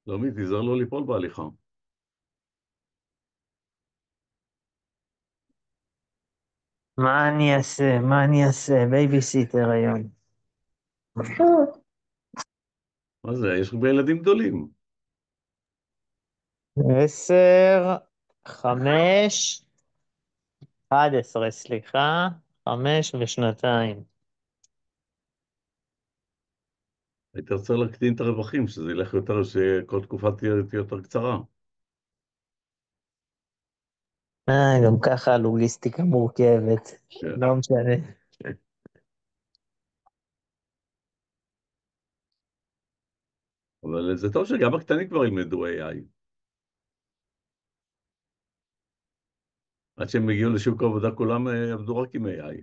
לא מי, תיזהר לא ליפול בהליכה. מה אני אעשה? מה אני אעשה? בייביסיטר היום. מה זה, יש הרבה ילדים גדולים. 10, 5, 11, סליחה, 5 ושנתיים. היית רוצה להקטין את הרווחים, שזה ילך יותר, שכל תקופה תהיה יותר קצרה. גם ככה הלוגיסטיקה מורכבת. כן. לא משנה. אבל זה טוב שגם הקטנים כבר ילמדו AI. עד שהם יגיעו לשוק העבודה, כולם יעבדו רק עם AI.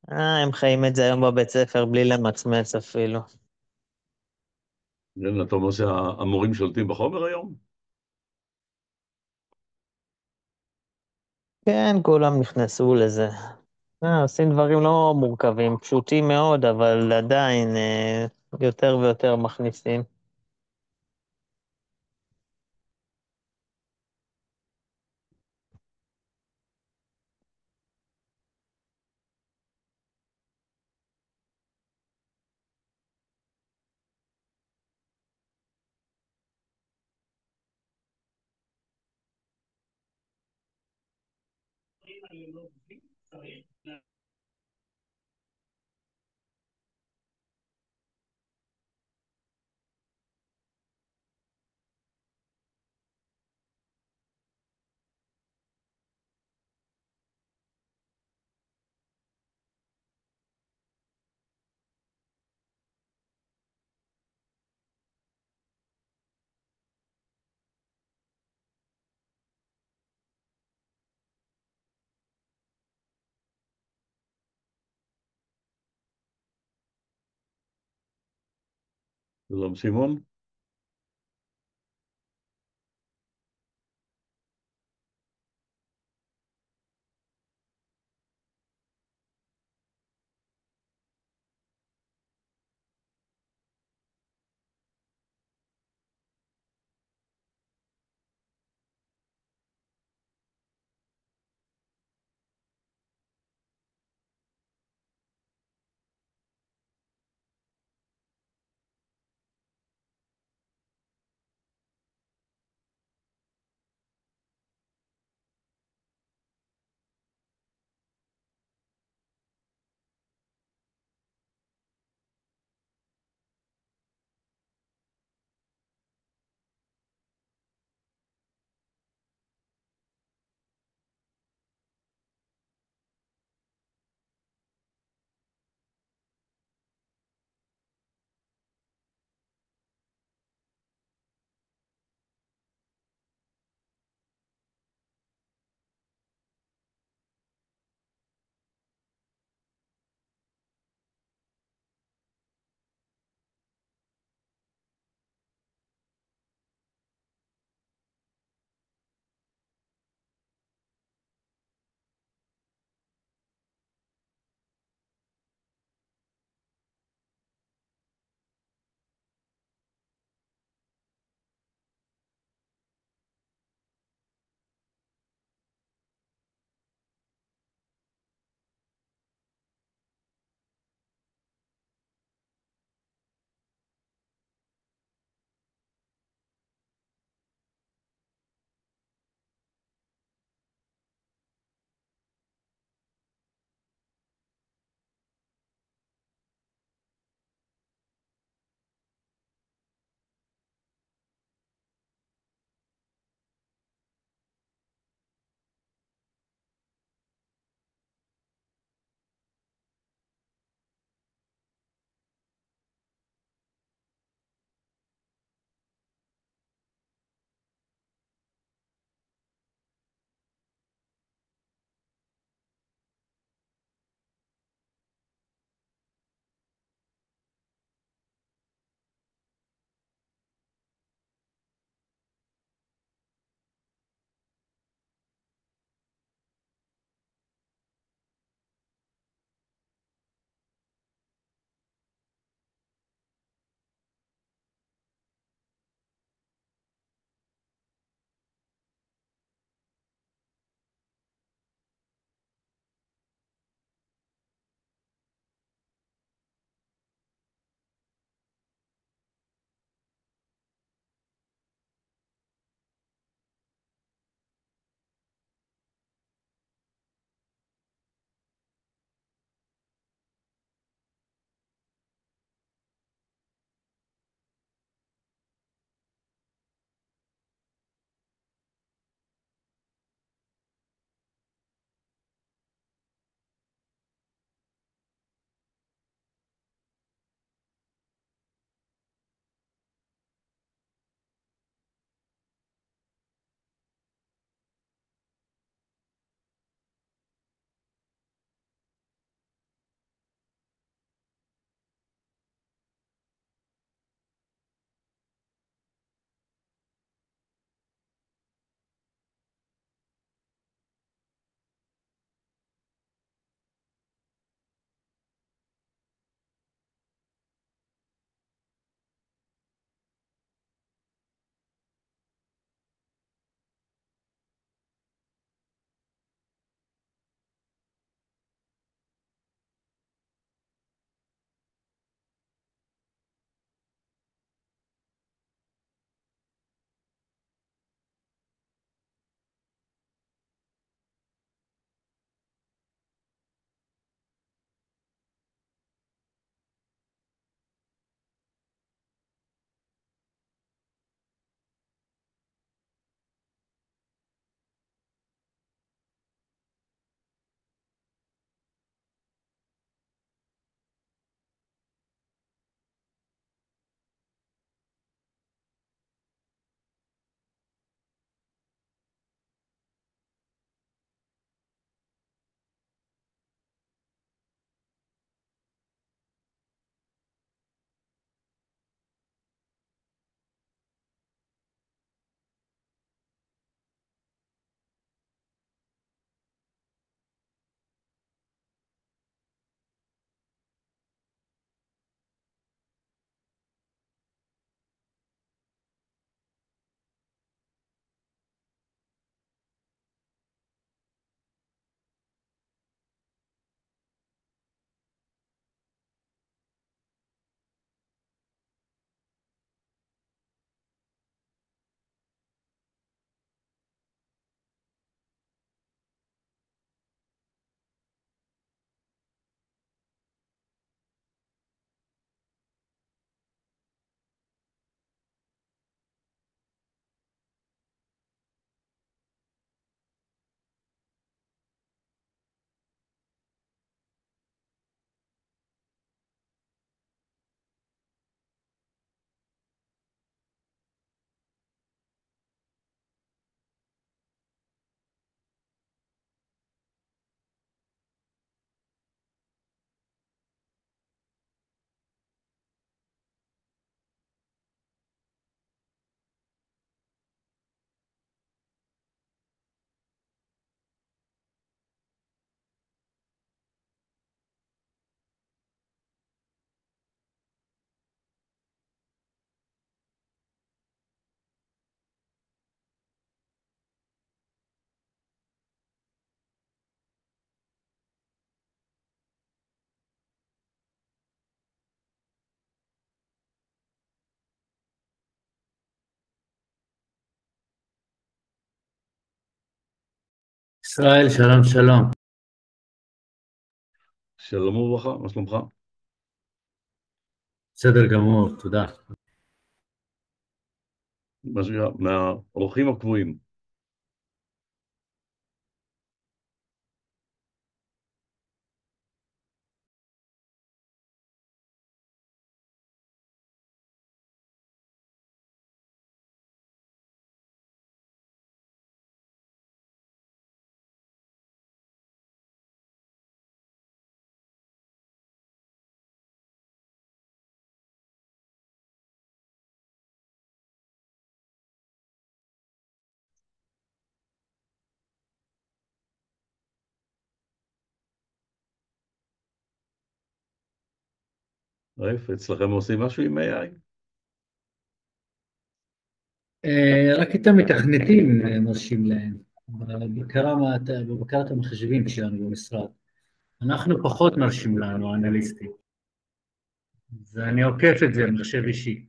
הם חיים את זה היום בבית ספר בלי למצמץ אפילו. כן, אתה אומר שהמורים שולטים בחומר היום? כן, כולם נכנסו לזה. עושים דברים לא מורכבים, פשוטים מאוד, אבל עדיין יותר ויותר מכניסים. שלום שמעון. ישראל, שלום שלום. שלום וברכה, מה שלומך? בסדר גמור, תודה. מה שנקרא, מהאורחים הקבועים. רייף, אצלכם עושים משהו עם AI? רק את המתכנתים מרשים להם, בבקרת המחשבים שלנו במשרד. אנחנו פחות מרשים לנו, האנליסטים. ואני עוקף את זה, מחשב אישי.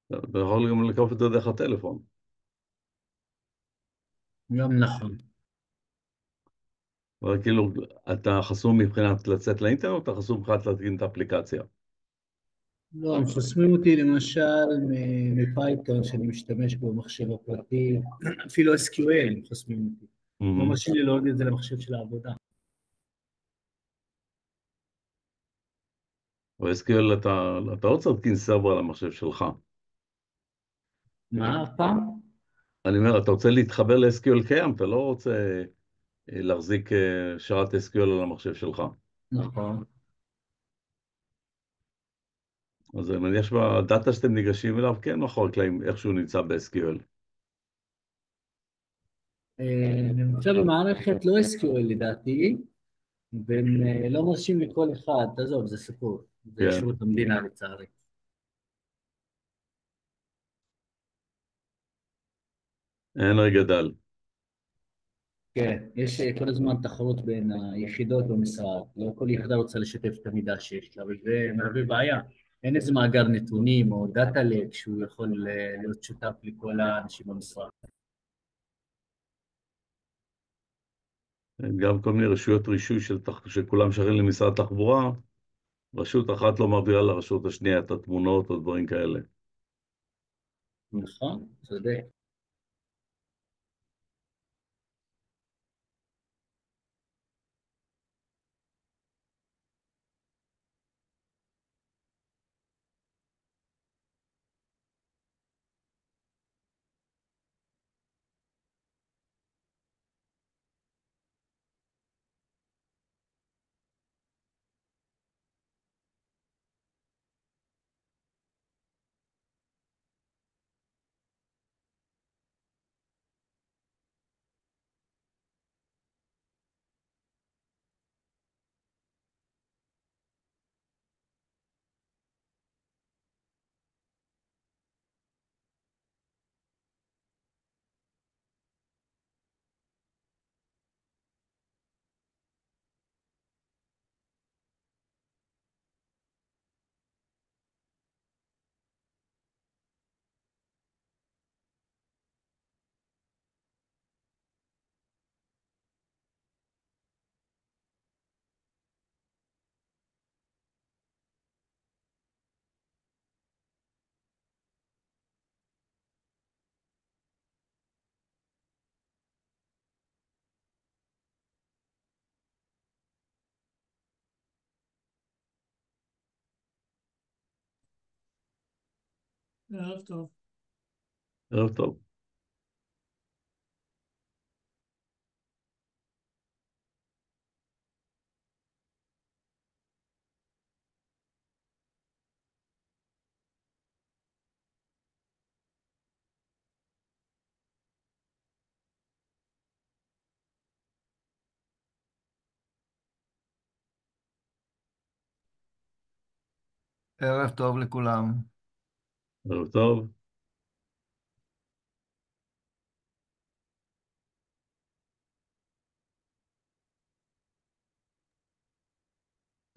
אתה יכול גם לקרוא את זה דרך הטלפון. גם נכון. אבל כאילו, אתה חסום מבחינת לצאת לאינטרנט, או אתה חסום מבחינת להתקין את האפליקציה? לא, הם חוסמים אותי למשל מפייתון שאני משתמש בו במחשב הפרטי, אפילו SQL הם חוסמים אותי. לא Mhm. מרשים לי להוריד את זה למחשב של העבודה. ב-SQL אתה לא צריך להתקין סרבר על המחשב שלך. מה, הפעם? אני אומר, אתה רוצה להתחבר ל-SQL קיים, אתה לא רוצה להחזיק שרת SQL על המחשב שלך. נכון. אז אני מניח שבדאטה שאתם ניגשים אליו, כן, מאחורי הקלעים, איכשהו נמצא ב-SQL. נמצא במערכת לא SQL לדעתי, והם לא מרשים לכל אחד, תעזוב, זה סיפור, זה כן, שירות המדינה לצערי. אין רגע דל. כן, יש כל הזמן תחרות בין היחידות במשרד, לא כל יחידה רוצה לשתף את המידע שיש לה, וזה מהווה בעיה. אין איזה מאגר נתונים או דאטה לק שהוא יכול להיות שותף לכל האנשים במשרד. גם כל מיני רשויות רישוי שכולם שייכים למשרד התחבורה, רשות אחת לא מעבירה לרשות השנייה את התמונות או דברים כאלה. נכון, צודק. ערב טוב. ערב טוב. ערב טוב לכולם. ערב טוב.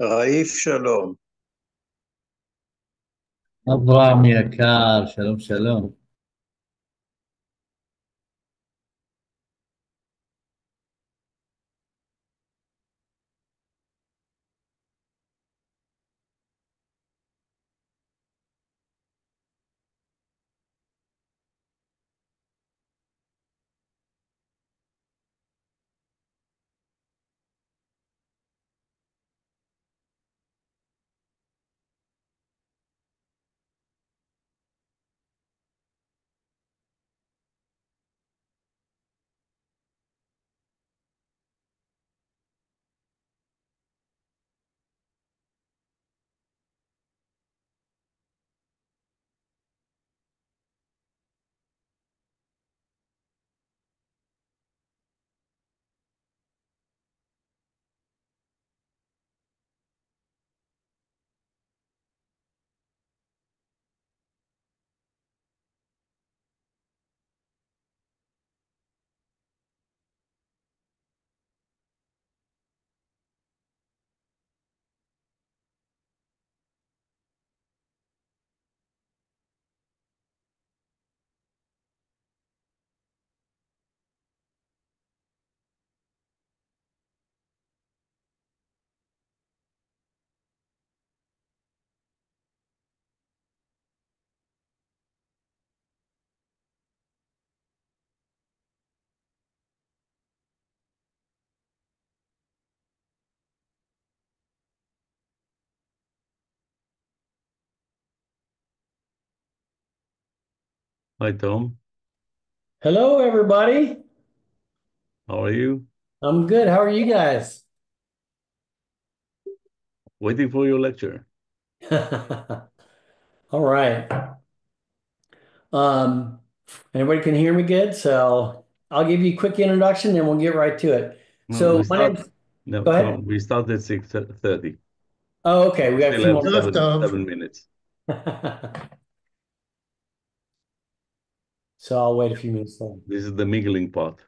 רעיף שלום. אברהם יקר, שלום שלום. Hi, Tom. Hello, everybody. How are you? I'm good. How are you guys? Waiting for your lecture. All right. Um, Everybody can hear me good, so I'll give you a quick introduction, then we'll get right to it. No, So we my start. name's, No, go ahead. Tom, we start at 6:30. Oh, okay. We got a Still few have more. Good, Tom. 7 minutes. So I'll wait a few minutes then. This is the mingling part.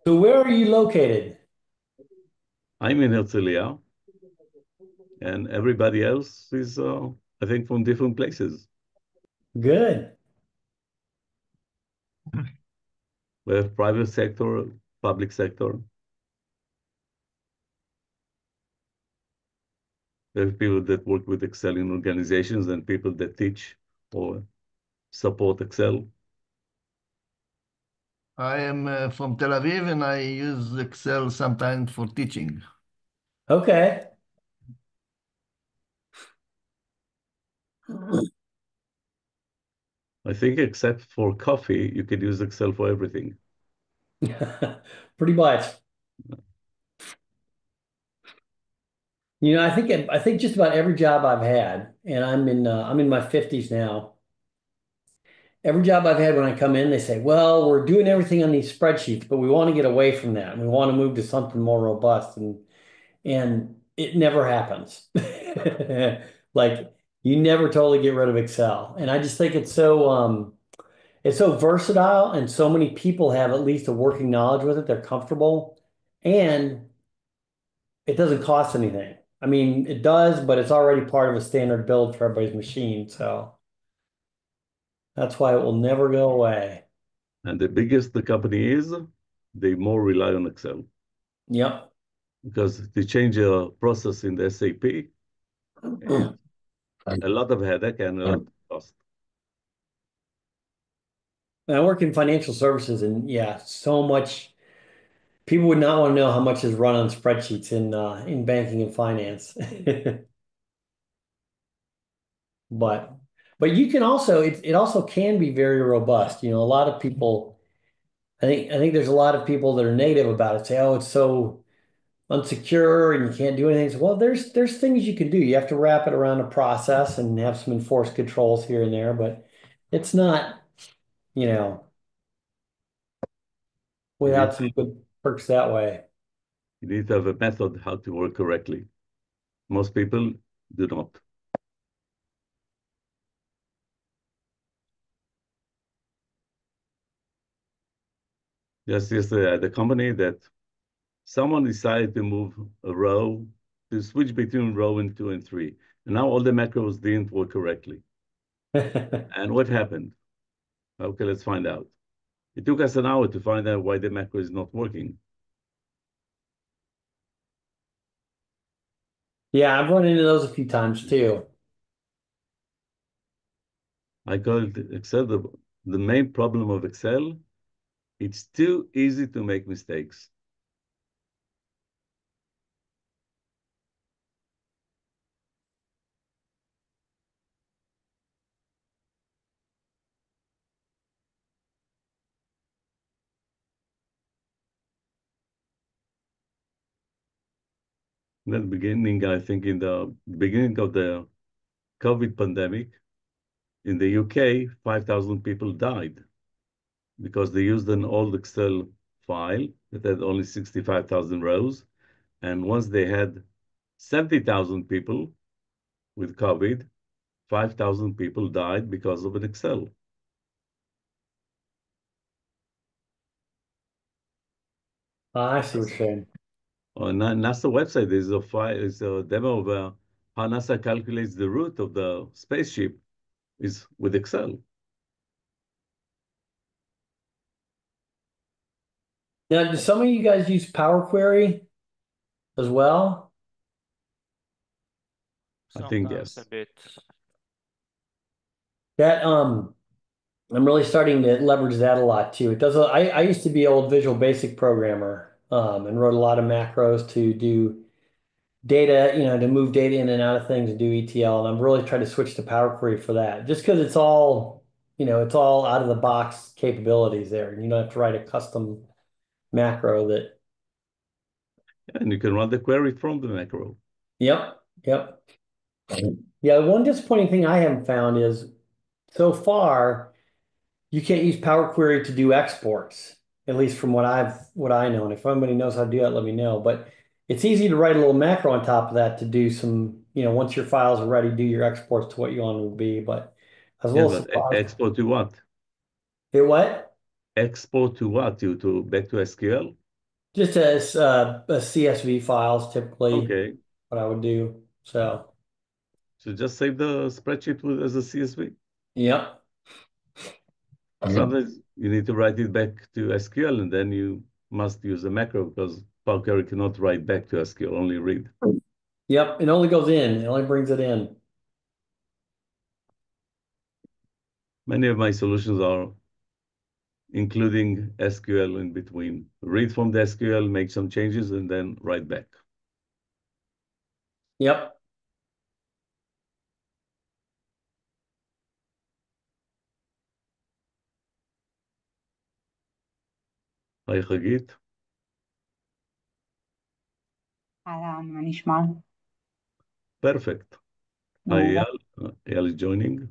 So where are you located? I'm in Herzliya, and everybody else is, I think, from different places. Good. We have private sector, public sector. We have people that work with Excel in organizations and people that teach or support Excel. I am from Tel Aviv and I use Excel sometimes for teaching. Okay. I think except for coffee, you can use Excel for everything. Pretty much. You know, I think just about every job I've had, and I'm in my 50s now. Every job I've had when I come in, they say, well, we're doing everything on these spreadsheets, but we want to get away from that and we want to move to something more robust. And it never happens. Like you never totally get rid of Excel. And I just think it's so versatile and so many people have at least a working knowledge with it. They're comfortable and it doesn't cost anything. I mean, it does, but it's already part of a standard build for everybody's machine. So that's why it will never go away. And the biggest the company is, they more rely on Excel Yep. because they change a process in the SAP, and a lot of headache and a lot of cost. I work in financial services and yeah, so much people would not want to know how much is run on spreadsheets in banking and finance. But you can also it also can be very robust. You know, a lot of people I think there's a lot of people that are negative about it, say, oh, it's so unsecure and you can't do anything. So, well, there's things you can do. You have to wrap it around a process and have some enforced controls here and there, but it's not, you know, You without need, some good perks that way. you need to have a method how to work correctly. Most people do not. Just yesterday at the company that someone decided to move a row, to switch between row and 2 and 3. And now all the macros didn't work correctly. And what happened? Okay, let's find out. It took us an hour to find out why the macro is not working. Yeah, I've run into those a few times too. I call it Excel, the main problem of Excel, it's too easy to make mistakes. In the beginning, I think in the beginning of the COVID pandemic, in the UK, 5,000 people died because they used an old Excel file that had only 65,000 rows. And once they had 70,000 people with COVID, 5,000 people died because of an Excel. I see what you're saying. On NASA website, there's a file, is a demo of how NASA calculates the route of the spaceship is with Excel. Now, do some of you guys use Power Query as well? I think Sometimes yes. a bit. That I'm really starting to leverage that a lot too. It does. I used to be an old Visual Basic programmer, and wrote a lot of macros to do data, to move data in and out of things and do ETL. And I'm really trying to switch to Power Query for that, just because it's all out of the box capabilities there, and you don't have to write a custom macro that. And you can run the query from the macro. Yep. Yep. Yeah. One disappointing thing I haven't found is so far you can't use Power Query to do exports, at least from what I know. And if anybody knows how to do that, let me know. But it's easy to write a little macro on top of that to do some, once your files are ready, do your exports to what you want them to be. But I was a Yeah, little but surprised. export to what? It what? Export to what? To back to SQL? Just as a CSV files typically Okay. what I would do. So So just save the spreadsheet as a CSV. yep. Sometimes you need to write it back to SQL, and then you must use a macro because Power Query cannot write back to SQL, only read. Yep. It only goes in. It only brings it in. Many of my solutions are including SQL in between. Read from the SQL, make some changes, and then write back. Yep. היי חגית, אהלן, מה נשמע? perfect. מעולה. אייל is joining.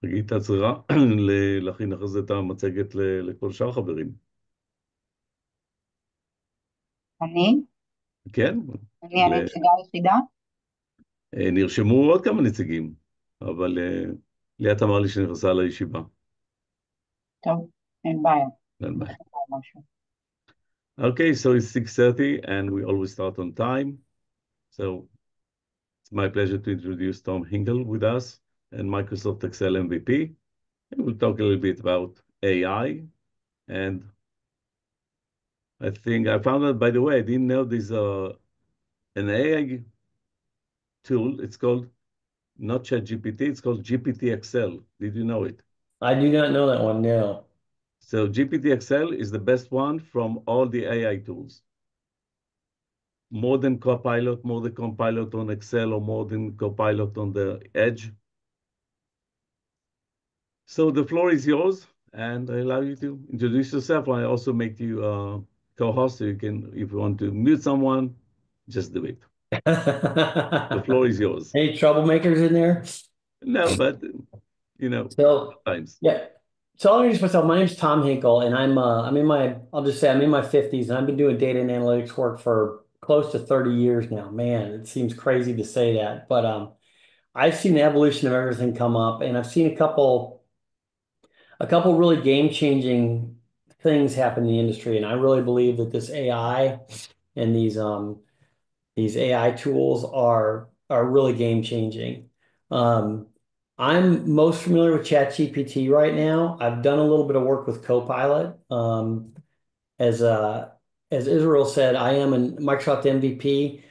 חגית, את צריכה להכין אחרי זה את המצגת לכל שאר החברים. אני? כן, אני הנציגה היחידה? נרשמו עוד כמה נציגים, אבל ליאת אמר לי שנכנסה לישיבה. טוב, אין בעיה. אין בעיה. משהו. Okay, so it's 6:30 and we always start on time. So it's my pleasure to introduce Tom Hinkle with us and Microsoft Excel MVP. And we'll talk a little bit about AI. And I think I found out, by the way, I didn't know there's an AI tool. It's called not ChatGPT, it's called GPT Excel. Did you know it? I do not know that one now. So GPT Excel is the best one from all the AI tools. More than Copilot, more than Copilot on Excel, or more than Copilot on the Edge. So the floor is yours, and I allow you to introduce yourself. I also make you co-host, so you can, if you want to mute someone, just do it. The floor is yours. Any troublemakers in there? No, but So sometimes. yeah. So I'll introduce myself. My name's Tom Hinkle, and I'll just say I'm in my 50s, and I've been doing data and analytics work for close to 30 years now. Man, it seems crazy to say that, but I've seen the evolution of everything come up, and I've seen a couple really game-changing things happen in the industry, and I really believe that this AI and these AI tools are really game-changing. I'm most familiar with ChatGPT right now. I've done a little bit of work with Copilot. As Israel said, I am a Microsoft MVP.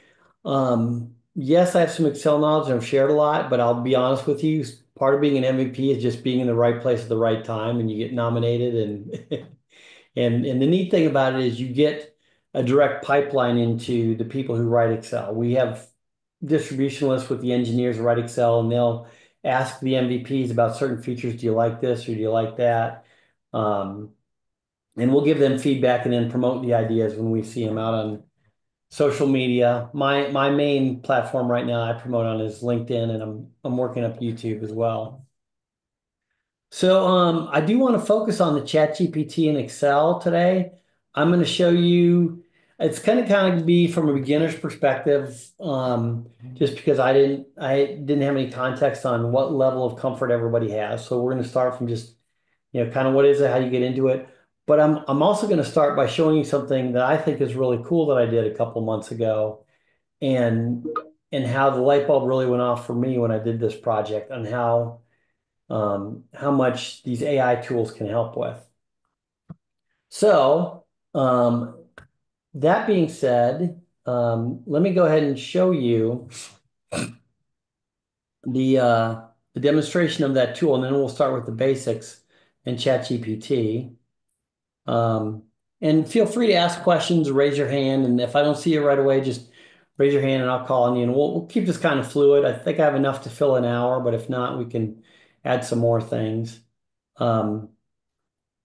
Yes, I have some Excel knowledge and I've shared a lot, but I'll be honest with you, part of being an MVP is just being in the right place at the right time, and you get nominated. And and the neat thing about it is you get a direct pipeline into the people who write Excel. We have distribution lists with the engineers who write Excel, and they'll ask the MVPs about certain features. Do you like this or do you like that? And we'll give them feedback and then promote the ideas when we see them out on social media. My main platform right now I promote on is LinkedIn, and I'm working up YouTube as well. So I do want to focus on the ChatGPT and Excel today. I'm going to show you, it's kind of be from a beginner's perspective, just because I didn't have any context on what level of comfort everybody has. So we're going to start from just, kind of what is it, how you get into it. But I'm also going to start by showing you something that I think is really cool that I did a couple months ago, and how the light bulb really went off for me when I did this project, on how much these AI tools can help with. So that being said, let me go ahead and show you the demonstration of that tool, and then we'll start with the basics in ChatGPT. And feel free to ask questions, raise your hand, and if I don't see you right away, just raise your hand and I'll call on you, and we'll keep this kind of fluid. I think I have enough to fill an hour, but if not, we can add some more things.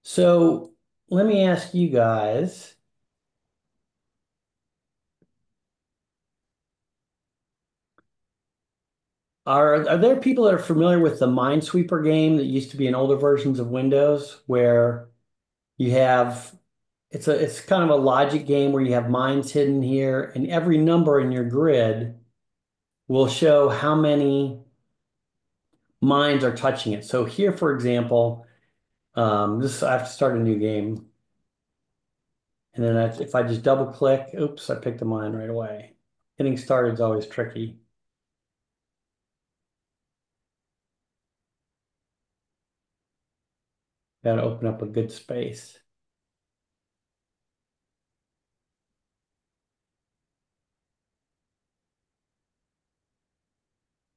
So let me ask you guys. Are there people that are familiar with the Minesweeper game that used to be in older versions of Windows, where you have it's kind of a logic game where you have mines hidden here, and every number in your grid will show how many mines are touching it. So here, for example, this I have to start a new game, and then if I just double click, oops, I picked a mine right away. Getting started is always tricky. Got to open up a good space.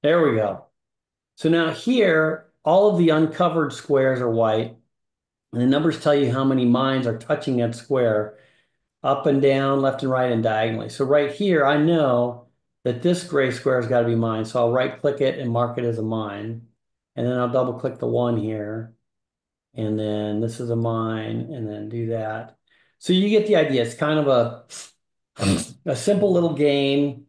There we go. So now here, all of the uncovered squares are white, and the numbers tell you how many mines are touching that square, up and down, left and right, and diagonally. So right here, I know that this gray square has got to be mine. So I'll right click it and mark it as a mine. And then I'll double click the one here. And then this is a mine, and then do that. So you get the idea. It's kind of a simple little game.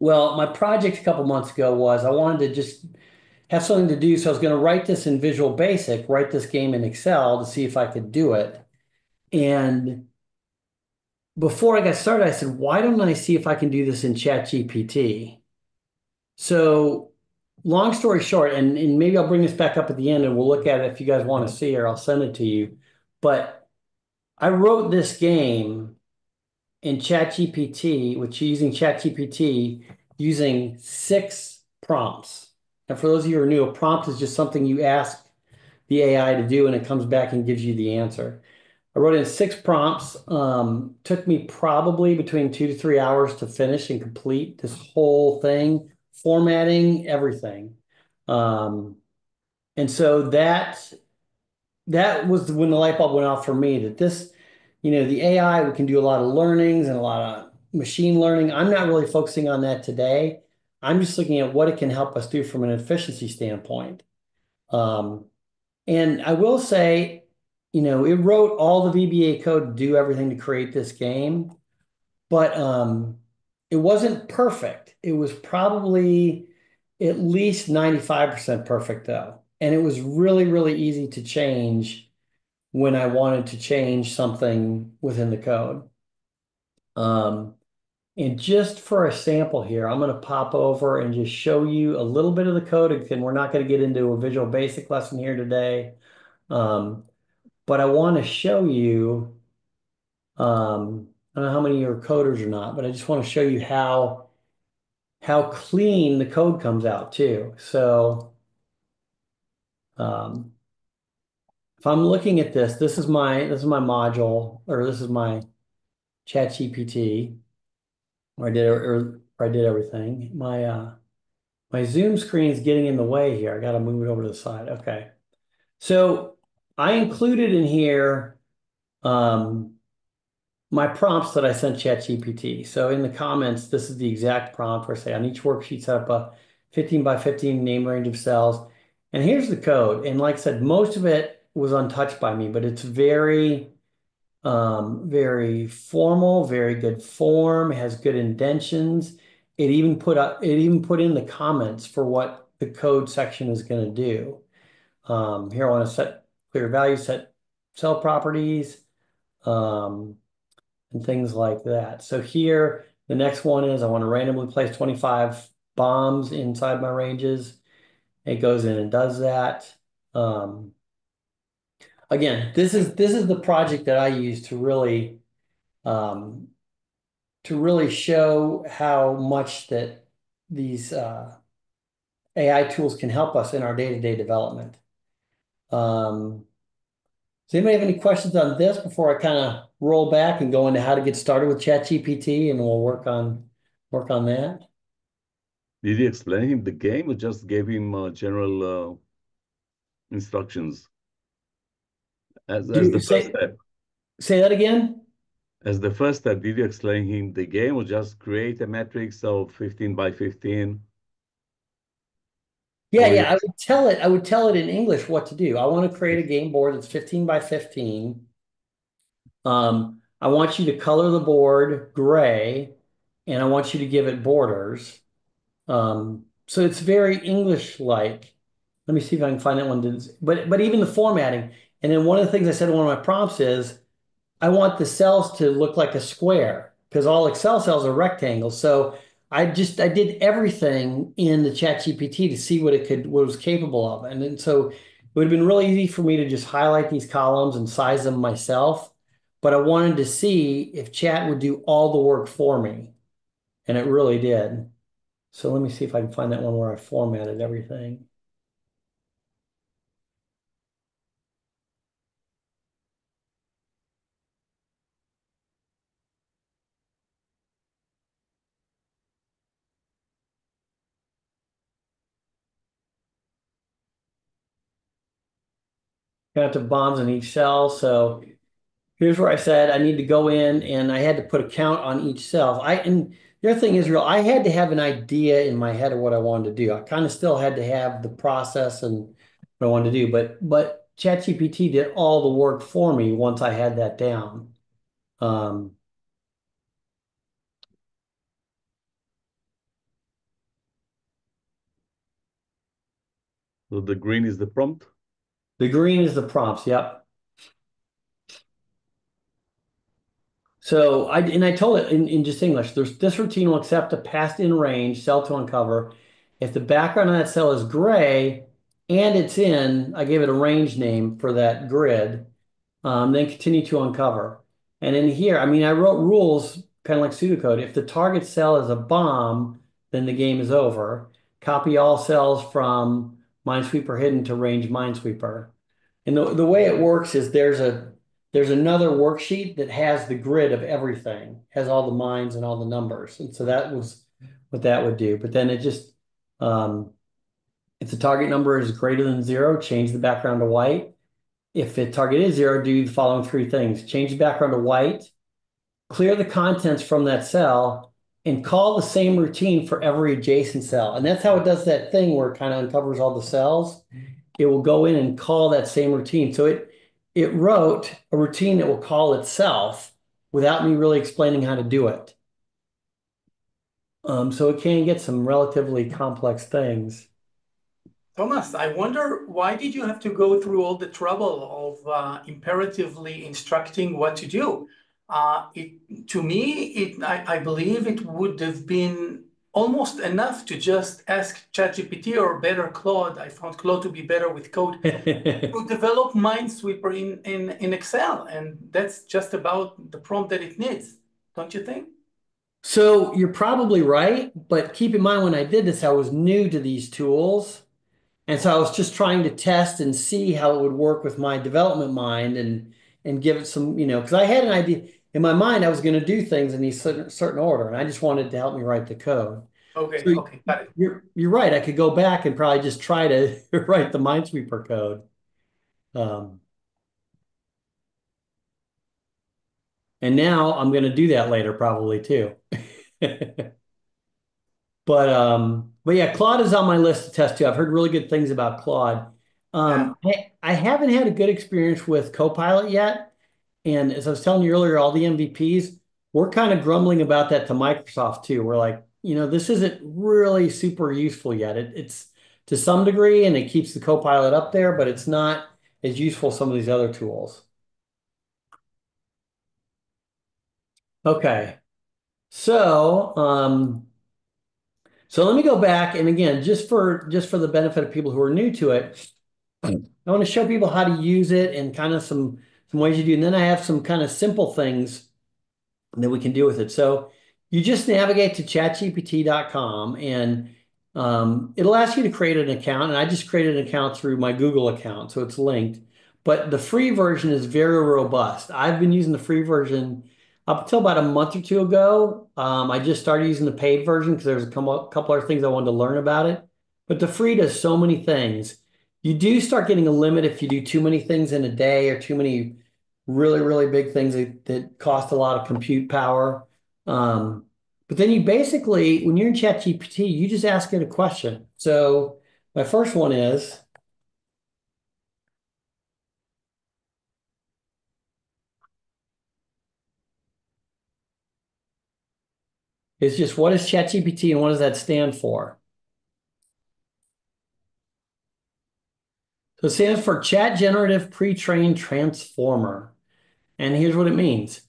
Well, my project a couple months ago was I wanted to just have something to do. So I was going to write this in Visual Basic, write this game in Excel to see if I could do it. And before I got started, I said, why don't I see if I can do this in ChatGPT? So long story short, and maybe I'll bring this back up at the end and we'll look at it if you guys want to see, or I'll send it to you. But I wrote this game in ChatGPT, which using ChatGPT, using 6 prompts. And for those of you who are new, a prompt is just something you ask the AI to do, and it comes back and gives you the answer. I wrote in 6 prompts. Took me probably between 2 to 3 hours to finish and complete this whole thing, formatting everything. And so that was when the light bulb went off for me, that this, the AI, we can do a lot of learnings and a lot of machine learning. I'm not really focusing on that today. I'm just looking at what it can help us do from an efficiency standpoint. And I will say, it wrote all the VBA code to do everything to create this game, but it wasn't perfect. It was probably at least 95% perfect though. And it was really, really easy to change when I wanted to change something within the code. And just for a sample here, I'm going to pop over and just show you a little bit of the code. Again, we're not going to get into a Visual Basic lesson here today. But I want to show you, I don't know how many of you are coders or not, but I just want to show you how clean the code comes out too. So if I'm looking at this is my module, or this is my ChatGPT, where I did everything. My Zoom screen is getting in the way here. I got to move it over to the side. Okay. So I included in here my prompts that I sent ChatGPT. So in the comments, this is the exact prompt where I say on each worksheet, set up a 15 by 15 name range of cells. And here's the code. And like I said, most of it was untouched by me, but it's very, very formal, very good form, has good indentions. It even put in the comments for what the code section is going to do. Here I want to set clear value, set cell properties, and things like that. So here, the next one is I want to randomly place 25 bombs inside my ranges. It goes in and does that. Again, this is the project that I use to really show how much that these AI tools can help us in our day-to-day development. Does anybody have any questions on this before I kind of roll back and go into how to get started with ChatGPT, and we'll work on that? Did you explain him the game or just gave him general instructions as the first step? Say that again? As the first step, did you explain him the game or just create a matrix of 15 by 15? Yeah, Or yeah, I would tell it in English what to do. I want to create a game board that's 15 by 15. I want you to color the board gray, and I want you to give it borders. So it's very English-like. Let me see if I can find that one. But even the formatting. And then one of the things I said in one of my prompts is, I want the cells to look like a square because all Excel cells are rectangles. So I did everything in the ChatGPT to see what it was capable of. And then so it would have been really easy for me to just highlight these columns and size them myself. But I wanted to see if Chat would do all the work for me. And it really did. So let me see if I can find that one where I formatted everything. Got the bombs in each cell. So here's where I said I need to go in and I had to put a count on each cell. And the other thing is I had to have an idea in my head of what I wanted to do. I kind of still had to have the process and what I wanted to do, but ChatGPT did all the work for me once I had that down. So the green is the prompt? The green is the prompts, yep. So I told it in just English, this routine will accept a passed in range cell to uncover. If the background of that cell is gray and I gave it a range name for that grid, then continue to uncover. And in here, I mean, I wrote rules kind of like pseudocode. If the target cell is a bomb, then the game is over. Copy all cells from Minesweeper hidden to range Minesweeper. And the way it works is there's another worksheet that has the grid of everything, has all the mines and all the numbers. And so that was what that would do. But then it just, if the target number is greater than 0, change the background to white. If the target is 0, do the following 3 things. Change the background to white, clear the contents from that cell, and call the same routine for every adjacent cell. And that's how it does that thing where it kind of uncovers all the cells. It will go in and call that same routine. So it wrote a routine that will call itself without me really explaining how to do it. So it can get some relatively complex things. Thomas, I wonder, why did you have to go through all the trouble of imperatively instructing what to do? To me, I believe it would have been almost enough to just ask ChatGPT, or better Claude. I found Claude to be better with code, to develop Minesweeper in Excel. And that's just about the prompt that it needs, don't you think? So you're probably right, but keep in mind when I did this, I was new to these tools. And so I was just trying to test and see how it would work with my development mind and give it some, because I had an idea in my mind, I was going to do things in these certain order, and I just wanted to help me write the code. Okay, So okay, got it. You're right. I could go back and probably just try to write the Minesweeper code. And now I'm going to do that later probably too. But yeah, Claude is on my list to test too. I've heard really good things about Claude. I haven't had a good experience with Copilot yet. And as I was telling you earlier, all the MVPs, we're kind of grumbling about that to Microsoft too. We're like, this isn't really super useful yet. It's to some degree, and it keeps the Copilot up there, but it's not as useful as some of these other tools. Okay. So let me go back, and again, just for the benefit of people who are new to it, I want to show people how to use it and kind of some ways you do. And then I have some kind of simple things that we can do with it. So you just navigate to chatgpt.com, and it'll ask you to create an account. And I just created an account through my Google account, so it's linked. But the free version is very robust. I've been using the free version up until about a month or two ago, I just started using the paid version because there's a couple other things I wanted to learn about it. But the free does so many things. You do start getting a limit if you do too many things in a day or too many really, really big things that cost a lot of compute power. But then you basically, when you're in ChatGPT, you just ask it a question. So my first one is, just what is ChatGPT and what does that stand for? So it stands for Chat Generative Pre-trained Transformer. And here's what it means.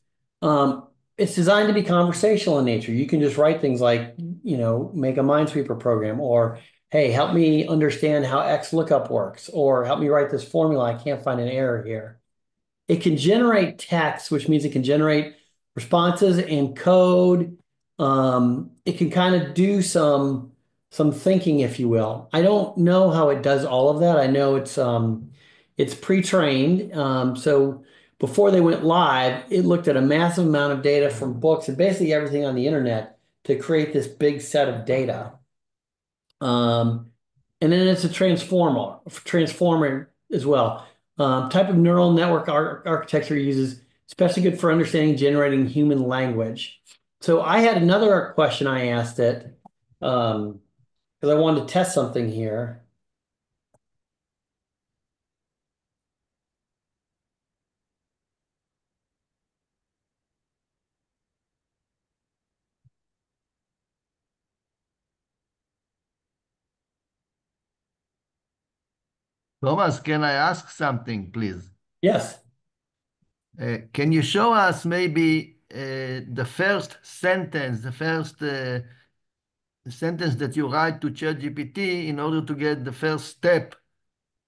It's designed to be conversational in nature. You can just write things like, make a Minesweeper program, or, hey, help me understand how XLOOKUP works, or help me write this formula. I can't find an error here. It can generate text, which means it can generate responses and code. It can kind of do some thinking, if you will. I don't know how it does all of that. I know it's pre-trained. So before they went live, it looked at a massive amount of data from books and basically everything on the internet to create this big set of data. And then it's a transformer as well. Type of neural network architecture uses, especially good for understanding generating human language. So I had another question I asked it because I wanted to test something here. Thomas, can I ask something, please? Yes. Can you show us maybe the first sentence, sentence that you write to ChatGPT in order to get the first step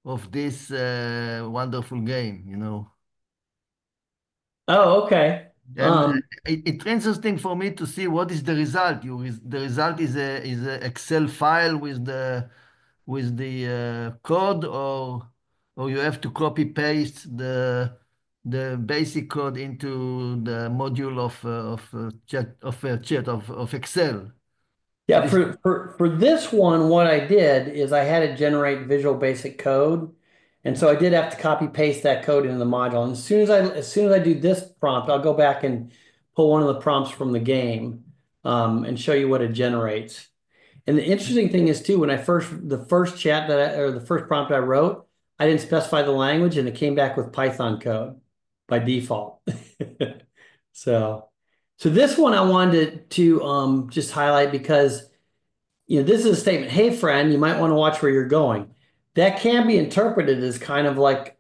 of this wonderful game? Oh, okay. And it's interesting for me to see what is the result. The result is a Excel file with the code, or you have to copy paste the basic code into the module of Excel. Yeah, for this one, what I did is I had it generate Visual Basic code. And so I did have to copy paste that code into the module. And as soon as I do this prompt, I'll go back and pull one of the prompts from the game and show you what it generates. And the interesting thing is too, when the first prompt I wrote, I didn't specify the language and it came back with Python code by default. So this one I wanted to just highlight because this is a statement. Hey friend, you might want to watch where you're going. That can be interpreted as kind of like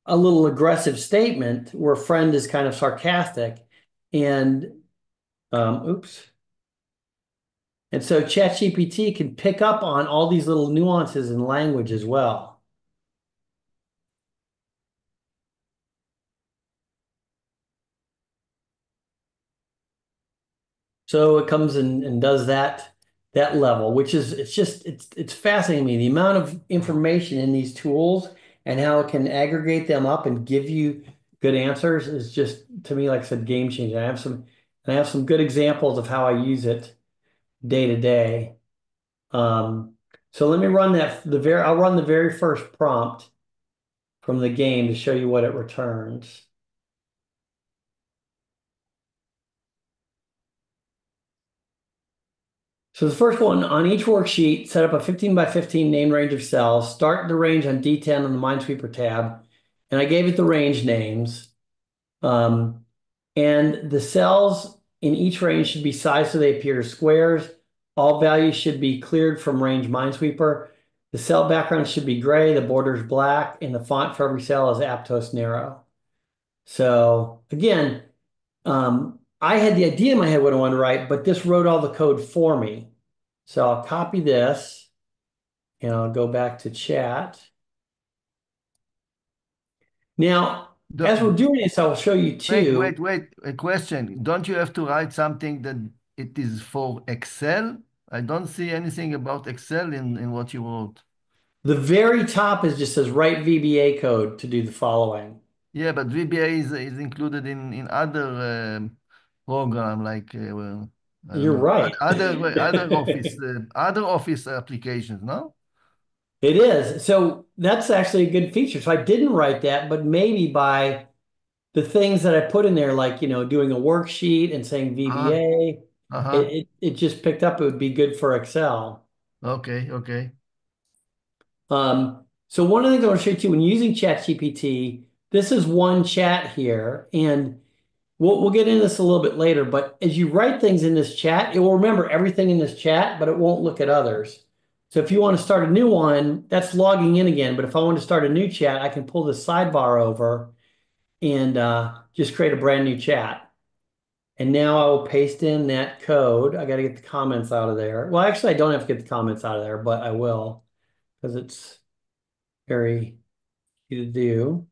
a little aggressive statement where friend is kind of sarcastic. And oops. And so ChatGPT can pick up on all these little nuances in language as well. So it comes and does that level, which is, it's fascinating to me. The amount of information in these tools and how it can aggregate them up and give you good answers is just, to me, like I said, game changing. I have some good examples of how I use it day to day. So let me run I'll run the very first prompt from the game to show you what it returns. So the first one, on each worksheet, set up a 15 by 15 named range of cells, start the range on D10 on the Minesweeper tab, and I gave it the range names. And the cells in each range should be sized so they appear as squares. All values should be cleared from range Minesweeper. The cell background should be gray, the border's black, and the font for every cell is Aptos Narrow. So again, I had the idea in my head what I wanted to write, but this wrote all the code for me. So I'll copy this and I'll go back to chat. Now, as we're doing this, I'll show you too. Wait, a question. Don't you have to write something that it is for Excel? I don't see anything about Excel in what you wrote. The very top just says write VBA code to do the following. Yeah, but VBA is included in other program like well, I don't You're know, right. other office applications, no? It is. So that's actually a good feature. So I didn't write that, but maybe by the things that I put in there, like, doing a worksheet and saying VBA, Uh-huh. it just picked up it would be good for Excel. Okay, okay. So one of the things I want to show you too, when using ChatGPT, this is one chat here, and we'll get into this a little bit later, but as you write things in this chat, it will remember everything in this chat, but it won't look at others. So if you want to start a new one, that's logging in again. But if I want to start a new chat, I can pull the sidebar over and just create a brand new chat. And now I will paste in that code. I got to get the comments out of there. Well, actually, I don't have to get the comments out of there, but I will because it's very easy to do.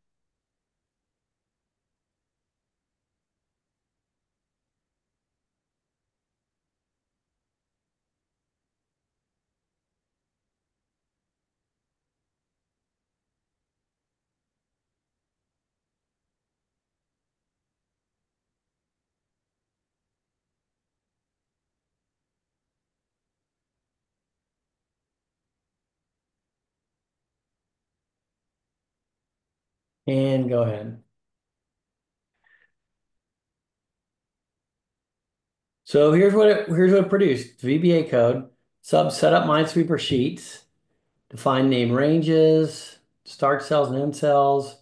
And go ahead. So here's what it produced. VBA code, set up Minesweeper sheets, define name ranges, start cells and end cells,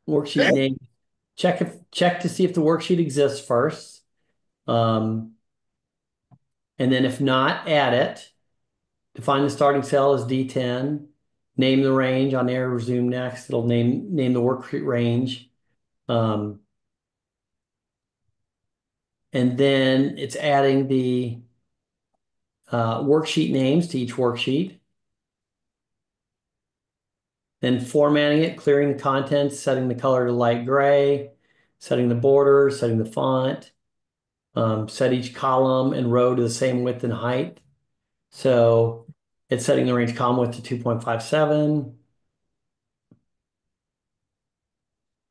worksheet name. Check to see if the worksheet exists first. And then if not, add it. Define the starting cell as D10. Name the range on there, resume next. It'll name the worksheet range. And then it's adding the worksheet names to each worksheet. Then formatting it, clearing the contents, setting the color to light gray, setting the borders, setting the font, set each column and row to the same width and height. So it's setting the range column width to 2.57.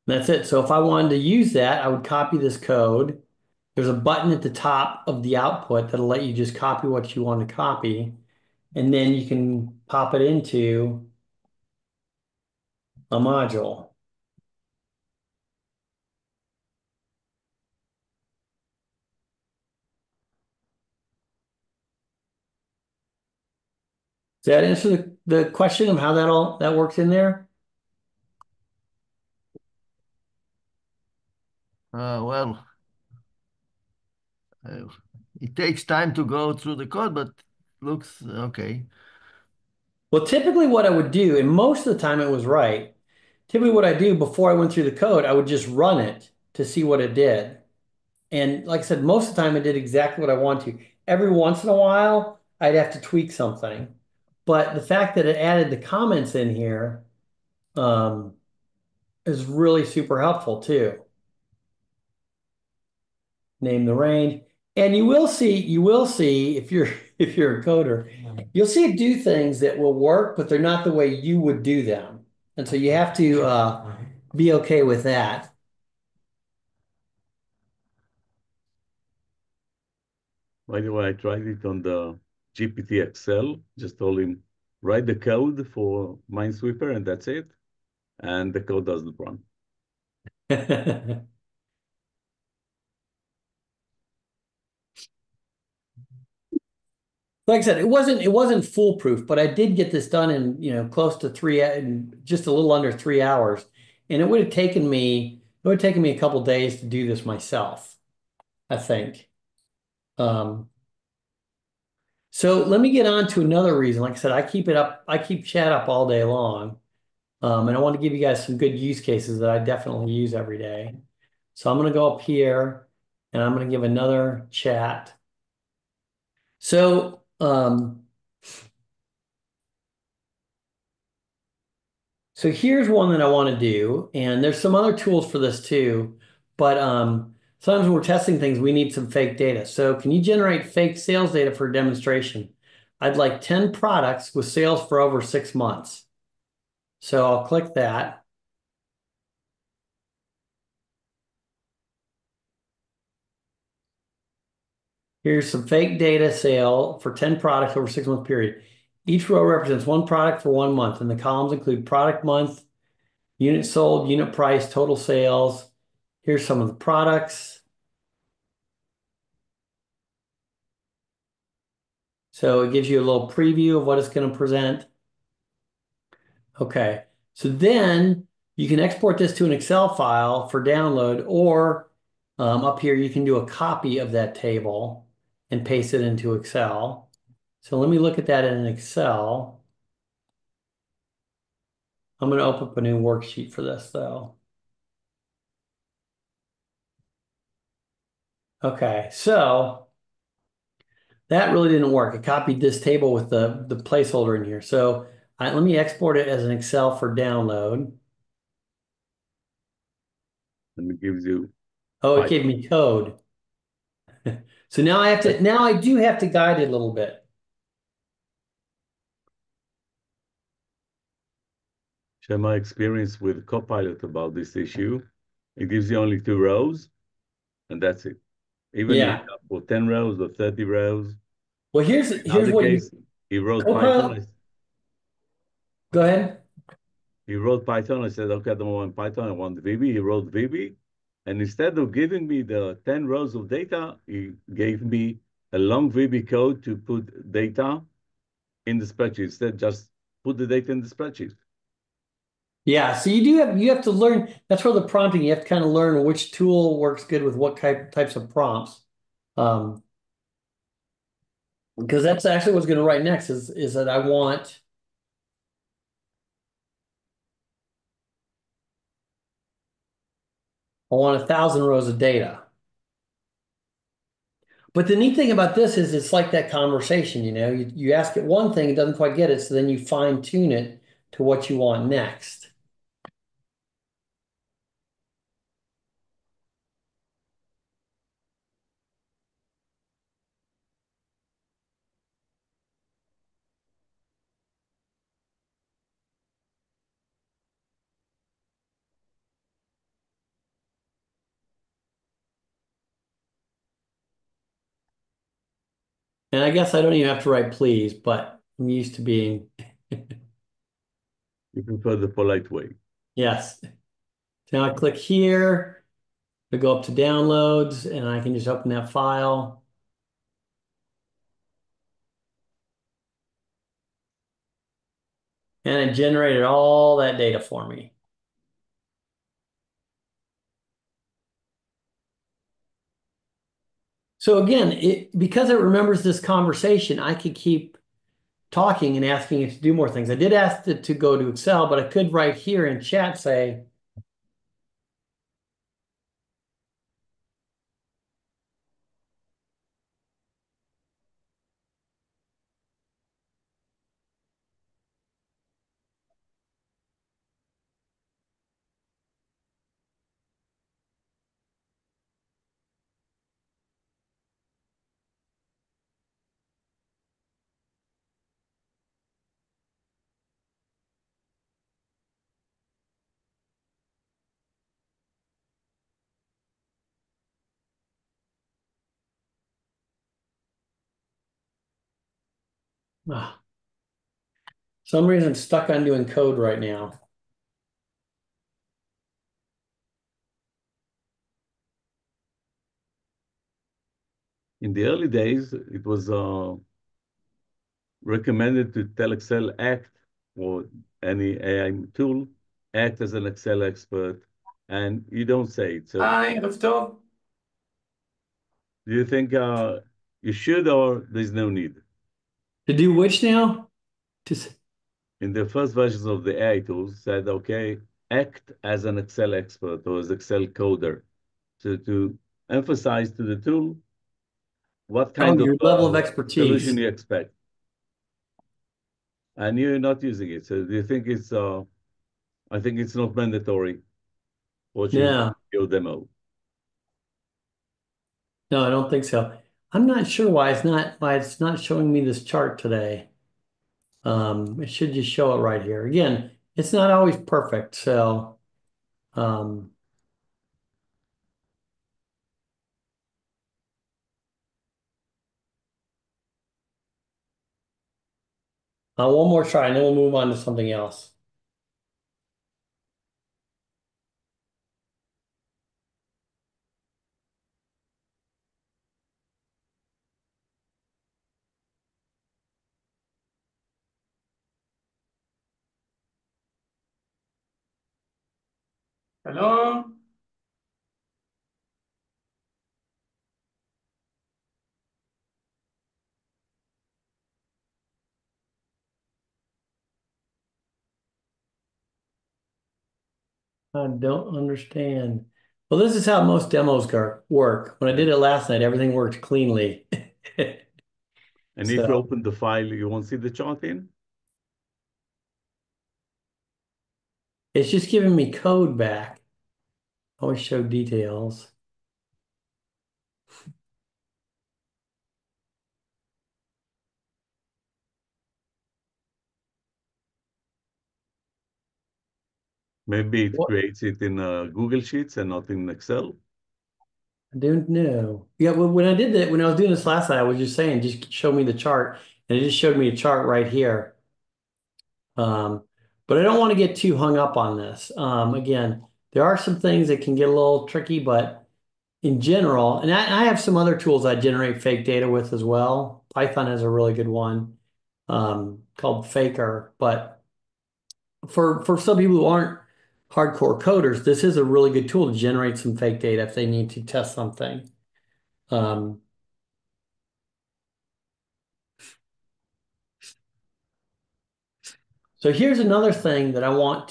That's it. So if I wanted to use that, I would copy this code. There's a button at the top of the output that'll let you just copy what you want to copy. And then you can pop it into a module. Does that answer the question of how that works in there? Well, it takes time to go through the code, but looks okay. Well, typically what I would do, and most of the time it was right, typically what I do before I went through the code, I would just run it to see what it did. And like I said, most of the time it did exactly what I want to. Every once in a while, I'd have to tweak something. But the fact that it added the comments in here is really super helpful too. Name the range. And you will see if you're a coder, you'll see it do things that will work, but they're not the way you would do them. And so you have to be okay with that. By the way, I tried it on the GPT Excel, just told him, write the code for Minesweeper, and that's it. And the code doesn't run. Like I said, it wasn't foolproof, but I did get this done in close to just a little under 3 hours, and it would have taken me a couple days to do this myself, I think. So let me get on to another reason. Like I said, I keep chat up all day long, and I want to give you guys some good use cases that I definitely use every day. So I'm going to go up here, and I'm going to give another chat. So. So here's one that I want to do, and there's some other tools for this too, but sometimes when we're testing things, we need some fake data. So can you generate fake sales data for a demonstration? I'd like 10 products with sales for over 6 months. So I'll click that. Here's some fake data sale for 10 products over a 6-month period. Each row represents one product for 1 month, and the columns include product month, unit sold, unit price, total sales. Here's some of the products. So it gives you a little preview of what it's going to present. Okay, so then you can export this to an Excel file for download, or up here you can do a copy of that table and paste it into Excel. So let me look at that in Excel. I'm going to open up a new worksheet for this though. Okay, so that really didn't work. I copied this table with the placeholder in here. So let me export it as an Excel for download. And it gives you. Oh, it gave me code. So now I do have to guide it a little bit. Share my experience with Copilot about this issue. It gives you only 2 rows, and that's it. Even if for 10 rows or 30 rows. Well, here's what case, he wrote Copilot. Python. Go ahead. He wrote Python. I said, okay, I don't want Python. I want VB. He wrote VB. And instead of giving me the 10 rows of data, he gave me a long VB code to put data in the spreadsheet. Instead, just put the data in the spreadsheet. Yeah, so you have to learn. That's where the prompting, you have to kind of learn which tool works good with what types of prompts. Because that's actually what's going to write next is that I want 1,000 rows of data. But the neat thing about this is it's like that conversation, you ask it one thing, it doesn't quite get it, so then you fine tune it to what you want next. And I guess I don't even have to write please, but I'm used to being. You prefer the polite way. Yes. Now I click here, I go up to downloads, and I can just open that file. And it generated all that data for me. So again, because it remembers this conversation, I could keep talking and asking it to do more things. I did ask it to go to Excel, but I could right here in chat say, some reason it's stuck on doing code right now. In the early days, it was recommended to tell Excel act, or any AI tool, act as an Excel expert, and you don't say it. So, Hi, Tom. do you think you should, or there's no need? To do which now? In the first versions of the AI tools, said, okay, act as an Excel expert or as Excel coder. So to emphasize to the tool what kind your of level of expertise solution you expect. And you're not using it. So do you think it's, I think it's not mandatory watching your demo. No, I don't think so. I'm not sure why it's not showing me this chart today. It should just show it right here. Again, it's not always perfect. So, um, one more try, and then we'll move on to something else. Hello? I don't understand. Well, this is how most demos work. When I did it last night, everything worked cleanly. And if you So open the file, you won't see the chart in? it's just giving me code back. Always show details. Maybe it What? creates it in Google Sheets and not in Excel. I don't know. Yeah, well, when I was doing this last night, I was just saying, just show me the chart. And it just showed me a chart right here. But I don't want to get too hung up on this. Again, there are some things that can get a little tricky, but in general, and I have some other tools I generate fake data with as well. Python has a really good one called Faker. But for some people who aren't hardcore coders, this is a really good tool to generate some fake data if they need to test something. So here's another thing that I wanted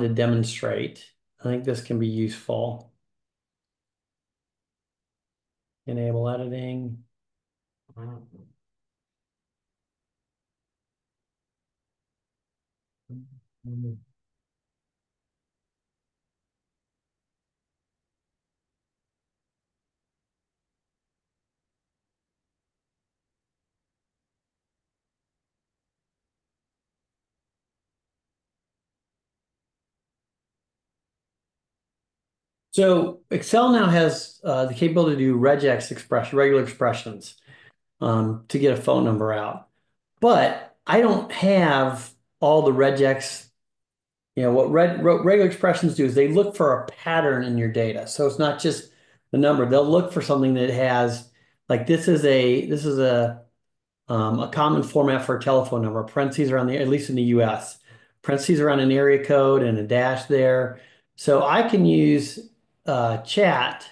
to demonstrate. I think this can be useful. Enable editing. So Excel now has the capability to do regex expression, regular expressions, to get a phone number out. But I don't have all the regex. You know, what regular expressions do is they look for a pattern in your data. So it's not just the number. They'll look for something that has, like this is a common format for a telephone number. Parentheses around at least in the US, parentheses around an area code and a dash there. So I can use chat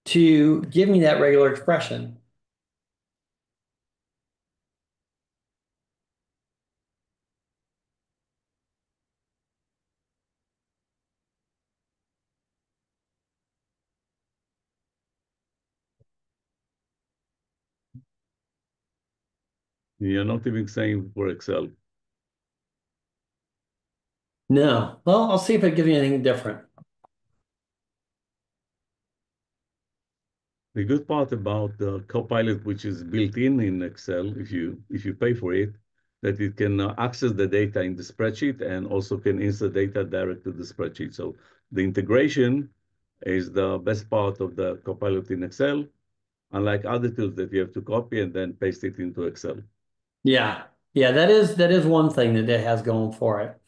to give me that regular expression. You're not even saying for Excel. No. Well, I'll see if it gives me anything different. The good part about the Copilot, which is built in Excel, if you pay for it, that it can access the data in the spreadsheet and also can insert data direct to the spreadsheet. So the integration is the best part of the Copilot in Excel, unlike other tools that you have to copy and then paste it into Excel. Yeah. Yeah, that is one thing that it has going for it.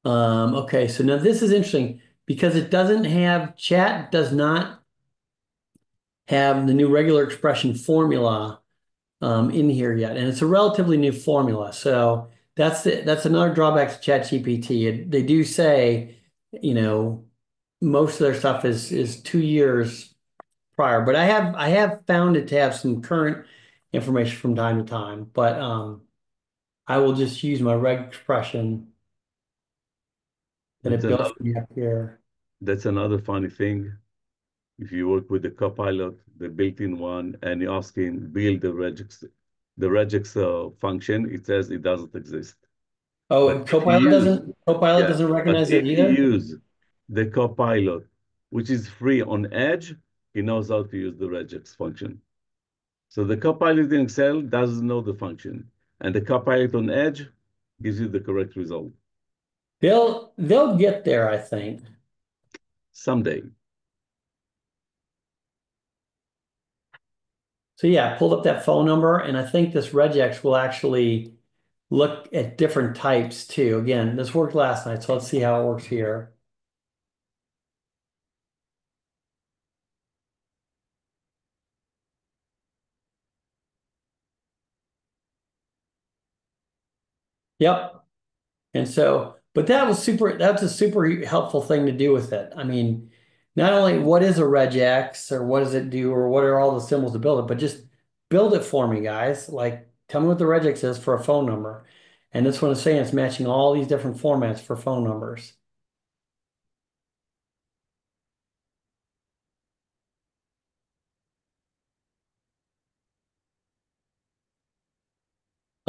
Okay, so now this is interesting because it doesn't have chat does not have the new regular expression formula in here yet, and it's a relatively new formula. So that's another drawback to ChatGPT. They do say, you know, most of their stuff is 2 years prior, but I have found it to have some current information from time to time. But I will just use my reg expression that it built for me up here. That's another funny thing. If you work with the Copilot, the built-in one, and you ask him build the regex function, it says it doesn't exist. Oh, Copilot doesn't recognize it If you either? use the Copilot, which is free on Edge, he knows how to use the regex function. So the Copilot in Excel doesn't know the function, and the Copilot on Edge gives you the correct result. They'll get there, I think. Someday. So yeah, I pulled up that phone number, and I think this regex will actually look at different types too. Again, this worked last night, so let's see how it works here. Yep. And so, but that's a super helpful thing to do with it. I mean, not only what is a regex or what does it do or what are all the symbols to build it, but just build it for me, guys. Like, tell me what the regex is for a phone number. And this one is saying it's matching all these different formats for phone numbers.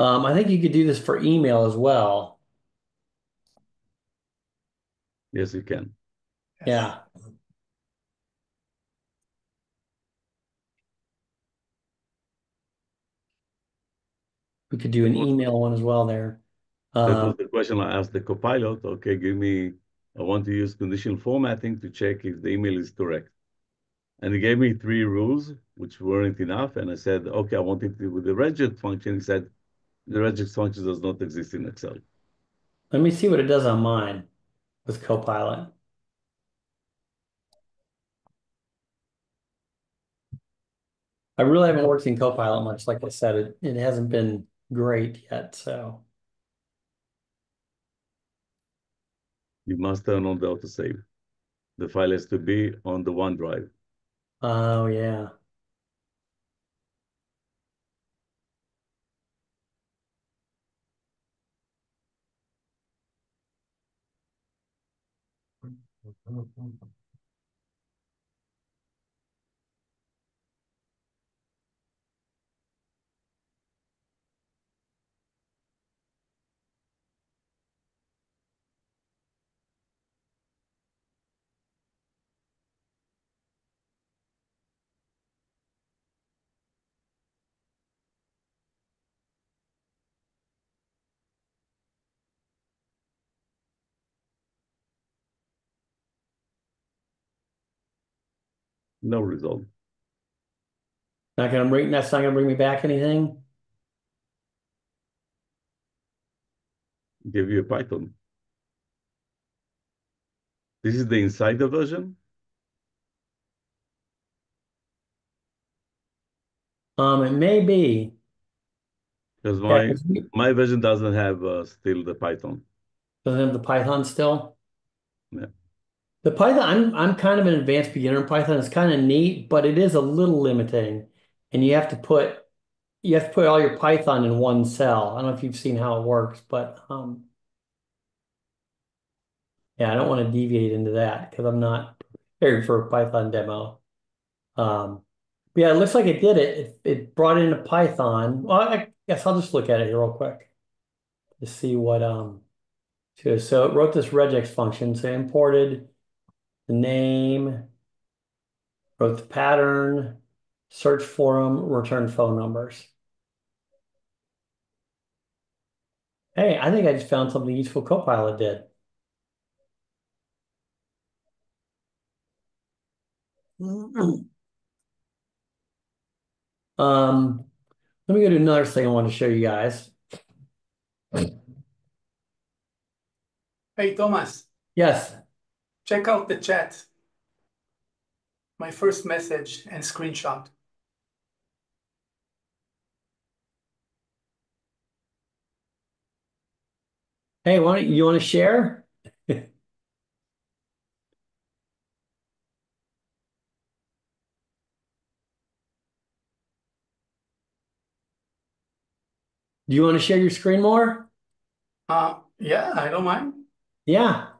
I think you could do this for email as well. Yes, you can. Yeah. We could do an email one as well there. That was the question I asked the Copilot. Okay, I want to use conditional formatting to check if the email is correct. And he gave me 3 rules, which weren't enough. And I said, okay, I want it with the regex function. He said, the regex function does not exist in Excel. Let me see what it does on mine with Copilot. I really haven't worked in Copilot much. Like I said, it hasn't been great yet, so. You must turn on the autosave. The file has to be on the OneDrive. Oh, yeah. No result. That's not gonna bring me back anything? Give you a Python. This is the insider version. It may be. Because Yeah, my version doesn't have still the Python. doesn't have the Python still? Yeah. The Python, I'm kind of an advanced beginner in Python. It's kind of neat, but it is a little limiting. And you have to put all your Python in one cell. I don't know if you've seen how it works, but yeah, I don't want to deviate into that because I'm not prepared for a Python demo. But yeah, it looks like it did it. It brought in a Python. Well, I guess I'll just look at it here real quick to see what so it wrote this regex function. So it imported the name, wrote the pattern, search for them, return phone numbers. Hey, I think I just found something useful Copilot did. Let me go to another thing I want to show you guys. Hey, Thomas, Yes. check out the chat. My first message and screenshot. Hey, you want to share? Do you want to share your screen more? Yeah, I don't mind. Yeah.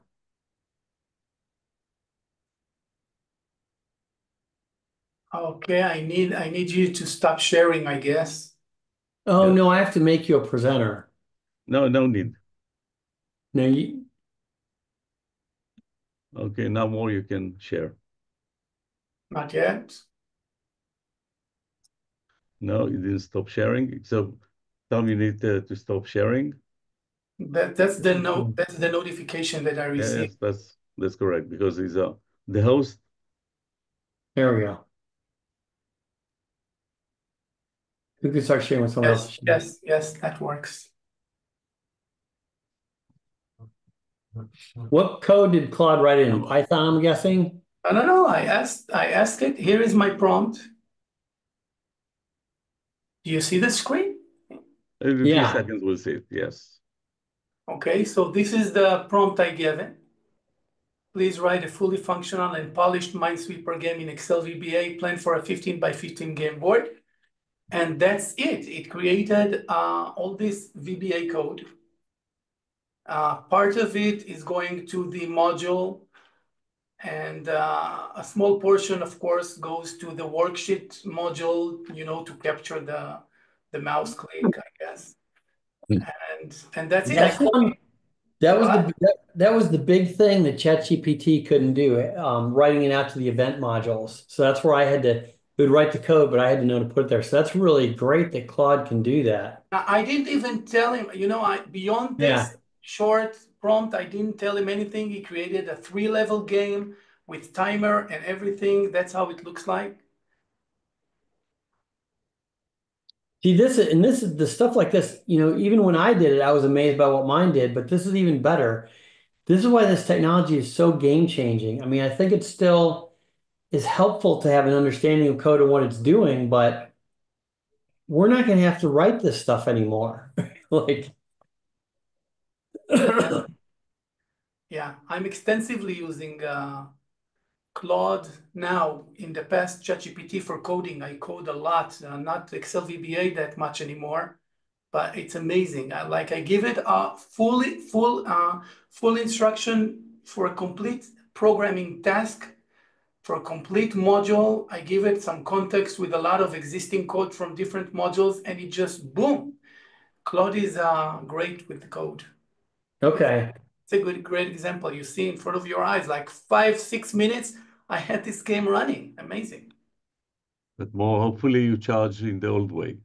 Okay, I need you to stop sharing, I guess. Oh, Yeah. no, I have to make you a presenter. No need. No, Okay, now more you can share. Not yet. No, you didn't stop sharing. So Tom, you need to stop sharing. That's the notification that I received. Yes, that's correct, because he's the host. There we go. You can start sharing with someone else. Yes, that works. What code did Claude write in? Python, I'm guessing? No. I asked it. Here is my prompt. Do you see the screen? In a few seconds, we'll see it. Yes. Okay, so this is the prompt I gave it. Please write a fully functional and polished Minesweeper game in Excel VBA planned for a 15 by 15 game board. And that's it. It created all this VBA code. Part of it is going to the module, and a small portion, of course, goes to the worksheet module, to capture the mouse click, I guess. And that's it. That was the big thing that ChatGPT couldn't do, writing it out to the event modules. So that's where it would write the code, but I had to know to put it there. So that's really great that Claude can do that. I didn't even tell him, beyond this short prompt, I didn't tell him anything. He created a 3-level game with timer and everything. That's how it looks like. See, the stuff like this, even when I did it, I was amazed by what mine did, but this is even better. This is why this technology is so game-changing. I mean, I think it still is helpful to have an understanding of code and what it's doing, but we're not going to have to write this stuff anymore. Yeah, I'm extensively using Claude now. In the past, ChatGPT for coding, I code a lot, not Excel VBA that much anymore, but it's amazing. I give it a full instruction for a complete programming task, for a complete module. I give it some context with a lot of existing code from different modules, and it just, boom. Claude is great with the code. Okay. It's a great example. You see in front of your eyes, like 5-6 minutes, I had this game running. Amazing. But more, hopefully you charge in the old way.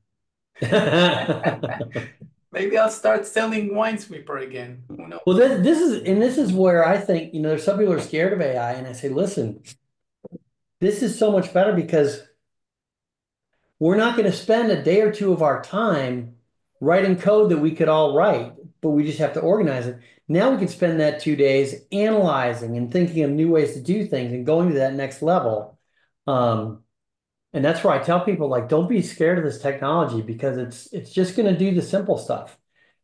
Maybe I'll start selling Minesweeper again. Who knows? Well, this is where I think, there's some people who are scared of AI, and I say, listen, this is so much better because we're not going to spend a day or two of our time writing code that we could all write, but we just have to organize it. Now we can spend that 2 days analyzing and thinking of new ways to do things and going to that next level. And that's where I tell people, don't be scared of this technology because it's just going to do the simple stuff.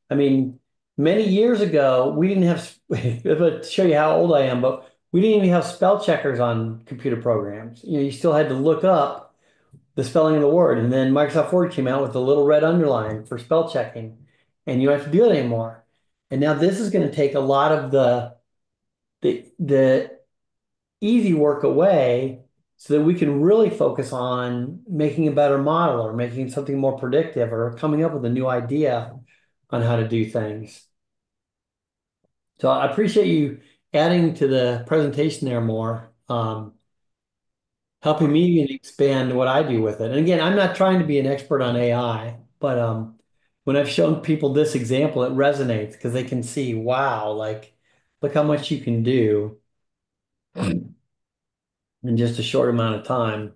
I mean, many years ago, we didn't have, to show you how old I am, but we didn't even have spell checkers on computer programs. You still had to look up the spelling of the word. And then Microsoft Word came out with the little red underline for spell checking, and you don't have to do it anymore. And now this is going to take a lot of the easy work away so that we can really focus on making a better model or making something more predictive or coming up with a new idea on how to do things. So I appreciate you adding to the presentation there more, helping me expand what I do with it. And again, I'm not trying to be an expert on AI, but when I've shown people this example, it resonates because they can see, wow, look how much you can do in just a short amount of time.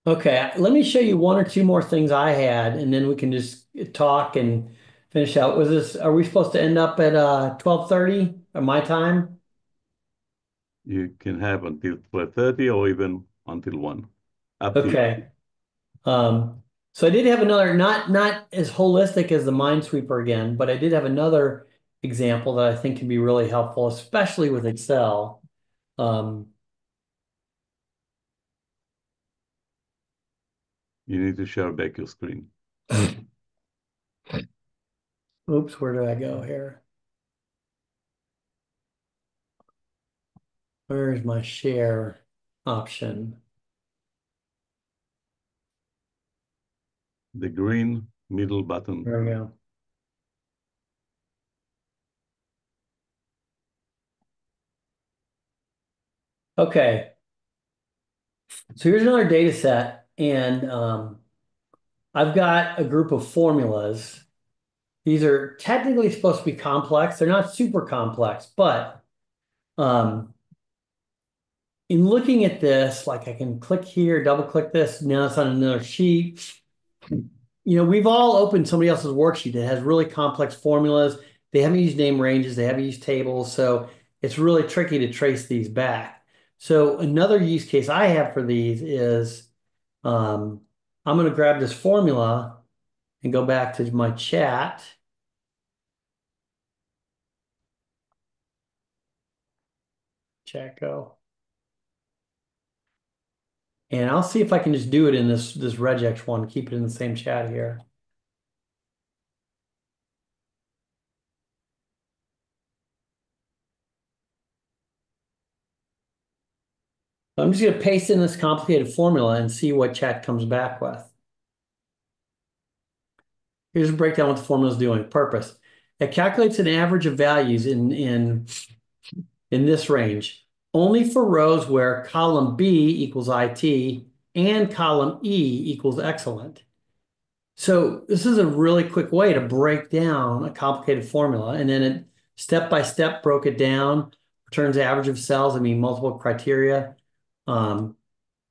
Okay, let me show you 1 or 2 more things I had, and then we can just talk and finish out. Are we supposed to end up at 12:30 at my time? You can have until 12:30 or even until 1. Up to you. Okay. So I did have another, not as holistic as the Minesweeper again, but I did have another example that I think can be really helpful, especially with Excel. You need to share back your screen. Oops, where do I go here? Where's my share option? The green middle button. There we go. Okay. So here's another data set, and I've got a group of formulas. These are technically supposed to be complex. They're not super complex, but in looking at this, like I can click here, double click this, now it's on another sheet. We've all opened somebody else's worksheet that has really complex formulas. They haven't used name ranges, they haven't used tables, so it's really tricky to trace these back. So another use case I have for these is I'm going to grab this formula and go back to my chat. Chat go. And I'll see if I can just do it in this regex one, keep it in the same chat here. So I'm just going to paste in this complicated formula and see what chat comes back with. Here's a breakdown what the formula is doing. Purpose. It calculates an average of values in this range, only for rows where column B equals IT and column E equals excellent. So this is a really quick way to break down a complicated formula, and then it step by step broke it down, returns the average of cells, multiple criteria.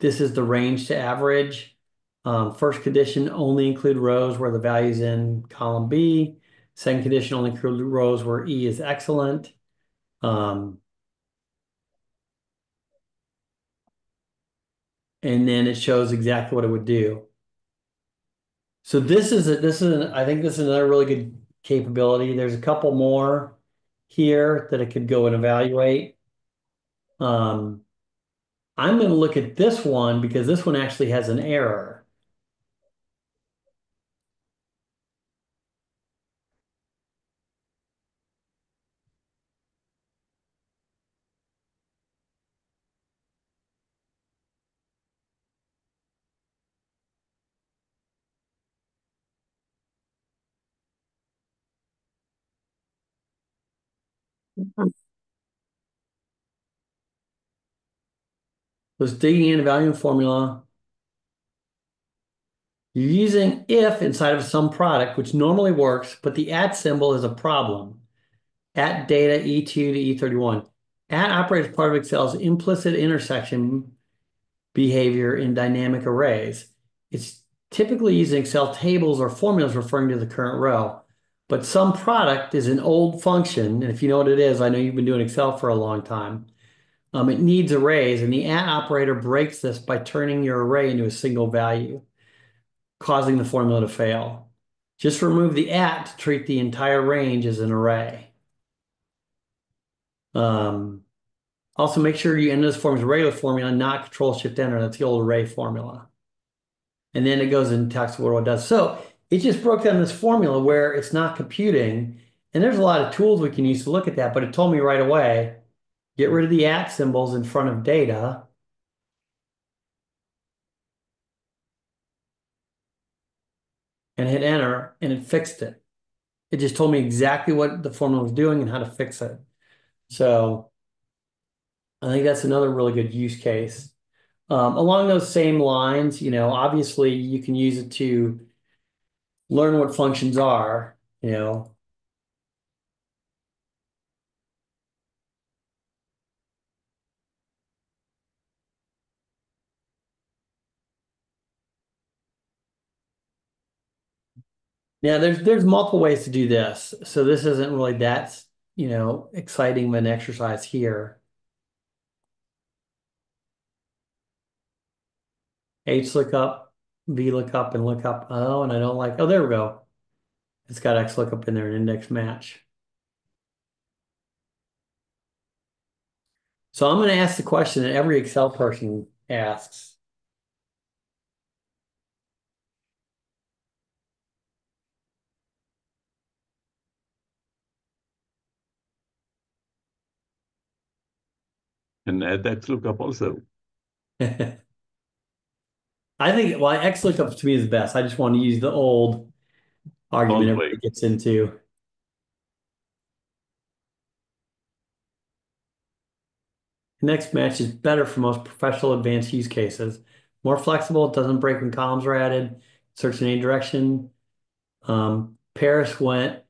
This is the range to average. First condition, only include rows where the value is in column B. Second condition, only include rows where E is excellent. And then it shows exactly what it would do. So I think this is another really good capability. There's a couple more here that it could go and evaluate. I'm going to look at this one because this one actually has an error. Was digging in, evaluating formula. You're using if inside of some product, which normally works, but the at symbol is a problem. At data E2 to E31. At operates part of Excel's implicit intersection behavior in dynamic arrays. It's typically using Excel tables or formulas referring to the current row. But some product is an old function, and if you know what it is, I know you've been doing Excel for a long time. It needs arrays, and the at operator breaks this by turning your array into a single value, causing the formula to fail. Just remove the at to treat the entire range as an array. Also, make sure you enter this form as a regular formula, not Control-Shift-Enter. That's the old array formula. And then it goes and talks about what it does. So it just broke down this formula where it's not computing. And there's a lot of tools we can use to look at that, but it told me right away, get rid of the at symbols in front of data. And hit enter, and it fixed it. It just told me exactly what the formula was doing and how to fix it. So I think that's another really good use case. Along those same lines, obviously you can use it to learn what functions are, Now there's multiple ways to do this. So this isn't really that, exciting of an exercise here. H lookup, V lookup, and lookup. Oh, and I don't like, oh, there we go. It's got X lookup in there, an index match. So I'm going to ask the question that every Excel person asks. And add X lookup also. I think, well, X lookup to me is the best. I just want to use the old argument everybody gets into. Next match is better for most professional advanced use cases. More flexible, it doesn't break when columns are added, search in any direction. Paris went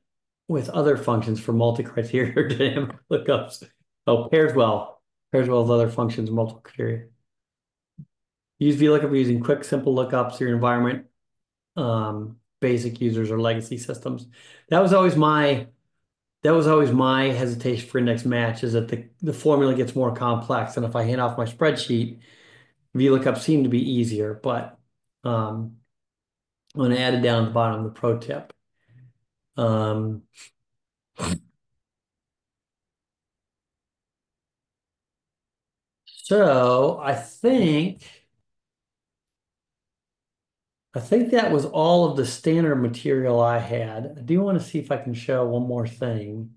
with other functions for multi-criteria or dynamic lookups. Oh, pairs well with other functions, multiple criteria. Use VLOOKUP using quick, simple lookups, your environment, basic users or legacy systems. That was always my hesitation for next match, is that the formula gets more complex. And if I hand off my spreadsheet, VLOOKUP seemed to be easier, but I'm going to add it down at the bottom, the pro tip. So I think that was all of the standard material I had. I do want to see if I can show one more thing.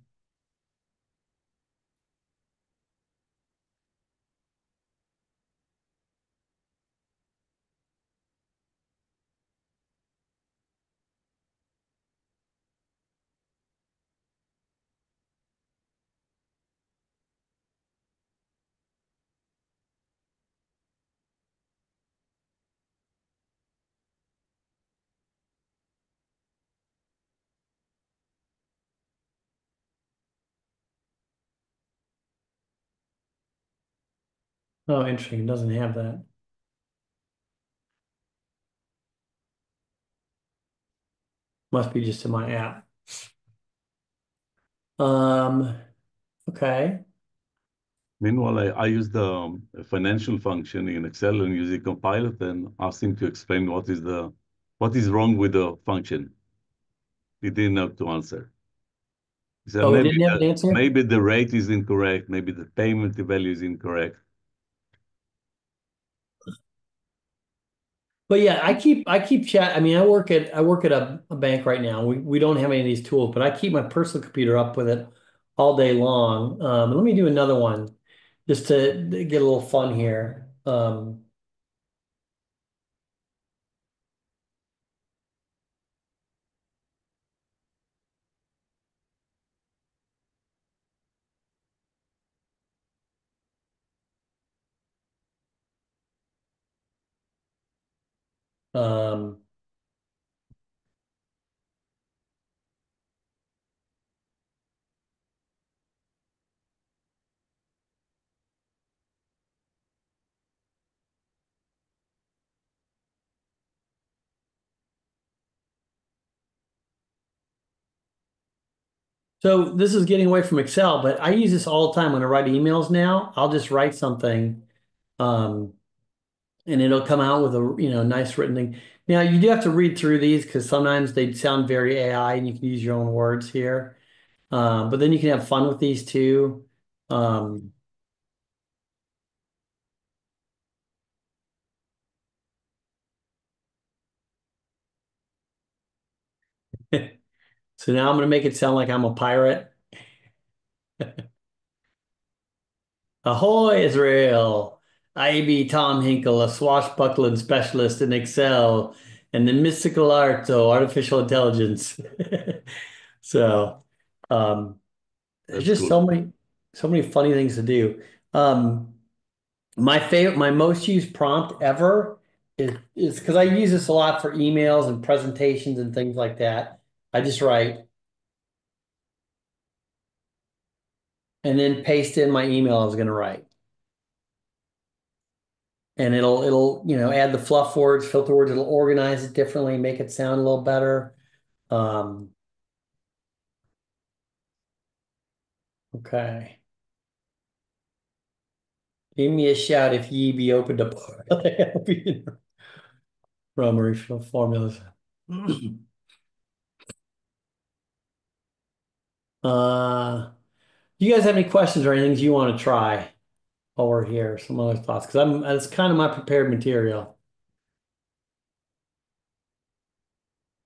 Oh, interesting. It doesn't have that. Must be just in my app. Okay. Meanwhile, I use the financial function in Excel and using Copilot and ask him to explain what is wrong with the function. He didn't know to answer. He said, Oh, he didn't have an answer? maybe the rate is incorrect, maybe the payment value is incorrect. But yeah, I keep chat. I mean, I work at a bank right now. We don't have any of these tools, but I keep my personal computer up with it all day long. Let me do another one just to get a little fun here. Um, So this is getting away from Excel, but I use this all the time when I write emails now. I'll just write something, and it'll come out with a nice written thing. Now you do have to read through these because sometimes they sound very AI, and you can use your own words here. But then you can have fun with these too. So now I'm going to make it sound like I'm a pirate. Ahoy, Israel! I be Tom Hinkle, a swashbuckling specialist in Excel and the mystical art of artificial intelligence. So, there's just cool. so many funny things to do. My most used prompt ever is because I use this a lot for emails and presentations and things like that. I just write and then paste in my email I was going to write. And it'll add the fluff words, filter words, it'll organize it differently, make it sound a little better. Okay. Give me a shout if ye be open to from original formulas. You guys have any questions or anything you want to try while we're here? Some other thoughts, because that's kind of my prepared material.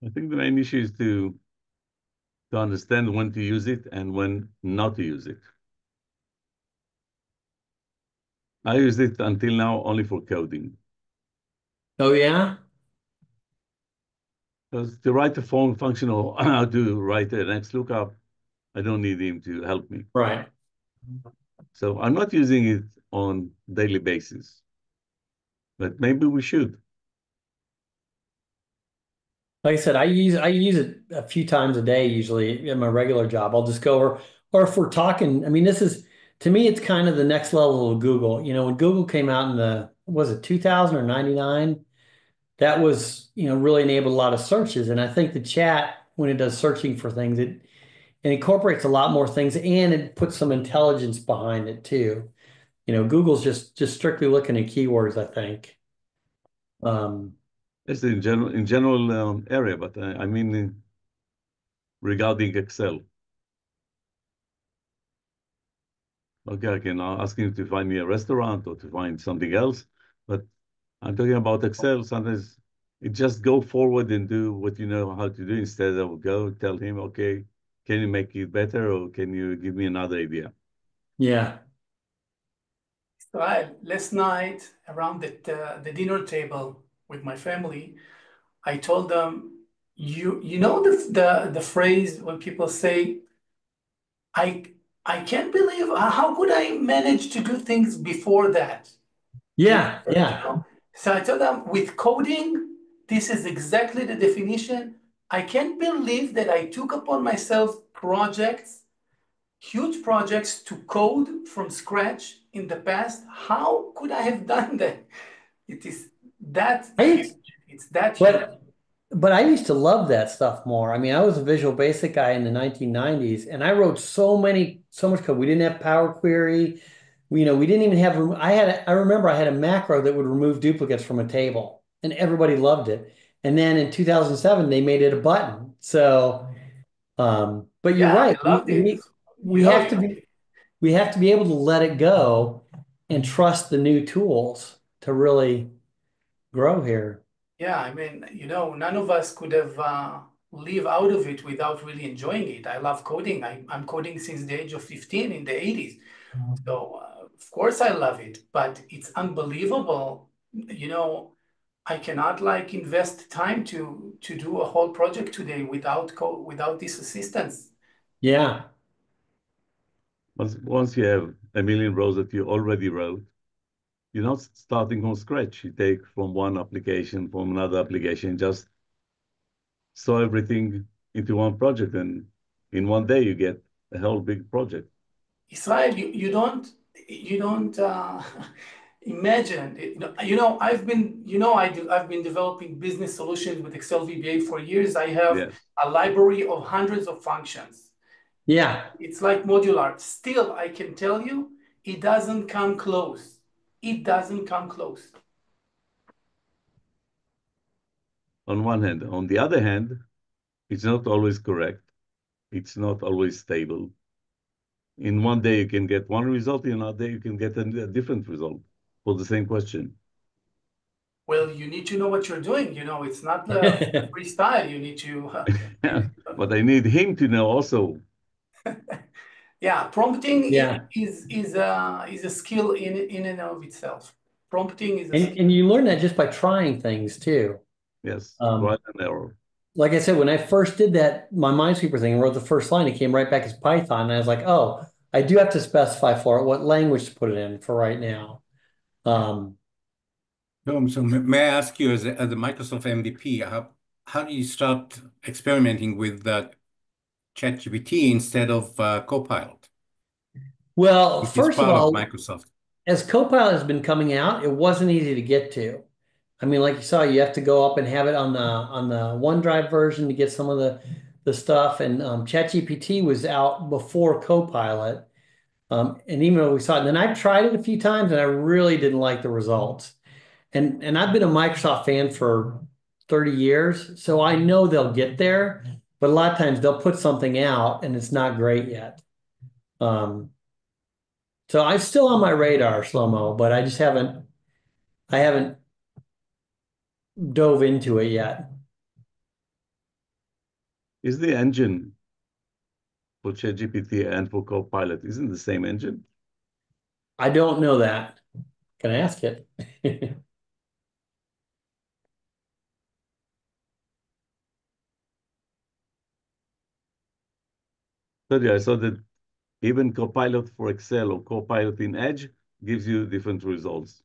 I think the main issue is to understand when to use it and when not to use it. I used it until now only for coding. Oh, yeah? Because to write a phone function or how to write an X lookup, I don't need him to help me. Right. So I'm not using it on daily basis. But maybe we should. Like I said, I use it a few times a day usually in my regular job. I'll just go over, or if we're talking, I mean, this is, to me, it's kind of the next level of Google. You know, when Google came out in was it 2000 or 99? That was, you know, really enabled a lot of searches. And I think the chat, when it does searching for things, it incorporates a lot more things, and it puts some intelligence behind it too. You know, Google's just strictly looking at keywords, I think. It's in general area, but I mean regarding Excel. Okay, I can ask him to find me a restaurant or to find something else, but I'm talking about Excel. Sometimes it just go forward and do what you know how to do instead of go tell him, okay, can you make it better or can you give me another idea? Yeah. Right. Last night around the dinner table with my family, I told them, you know the phrase when people say, I can't believe how could I manage to do things before that? Yeah. You Yeah. know? So I told them with coding, this is exactly the definition. I can't believe that I took upon myself huge projects to code from scratch in the past. How could I have done that? It is that huge. It's that huge. But I used to love that stuff more. I mean, I was a Visual Basic guy in the 1990s, and I wrote so much code. We didn't have Power Query. We didn't even have, I remember I had a macro that would remove duplicates from a table, and everybody loved it. And then in 2007, they made it a button. So, but you're right. I loved it. We have to be able to let it go and trust the new tools to really grow here. Yeah, I mean, none of us could have live out of it without really enjoying it. I love coding. I'm coding since the age of 15 in the 80s. So, of course, I love it, but it's unbelievable. I cannot invest time to do a whole project today without this assistance. Yeah. Once you have a million rows that you already wrote, you're not starting from scratch. You take from one application, from another application, just saw everything into one project, and in one day you get a whole big project. Israel, you don't imagine it. I've been developing business solutions with Excel VBA for years. I have a library of hundreds of functions. Yeah. It's like modular. Still, I can tell you, it doesn't come close. It doesn't come close. On one hand. On the other hand, it's not always correct. It's not always stable. In one day you can get one result, in another day you can get a different result for the same question. Well, you need to know what you're doing. It's not the freestyle. You need to. But I need him to know also. Yeah, prompting is a skill in and of itself. Prompting is a skill. And you learn that just by trying things too. Yes, trial and error. Like I said, when I first did that, my Minesweeper thing, and wrote the first line, it came right back as Python. And I was like, oh, I do have to specify for it what language to put it in for right now. So may I ask you, as a Microsoft MVP, how do you start experimenting with ChatGPT instead of Copilot? Well, first of all, Microsoft. As Copilot has been coming out, it wasn't easy to get to. I mean, like you saw, you have to go up and have it on the OneDrive version to get some of the stuff. And ChatGPT was out before Copilot. And even though we saw it, and then I tried it a few times and I really didn't like the results. And I've been a Microsoft fan for 30 years, so I know they'll get there, but a lot of times they'll put something out and it's not great yet. So I'm still on my radar, Shlomo, but I haven't dove into it yet. Is the engine for ChatGPT and for Copilot isn't the same engine? I don't know that. Can I ask it? I saw that even Copilot for Excel or Copilot in Edge, gives you different results.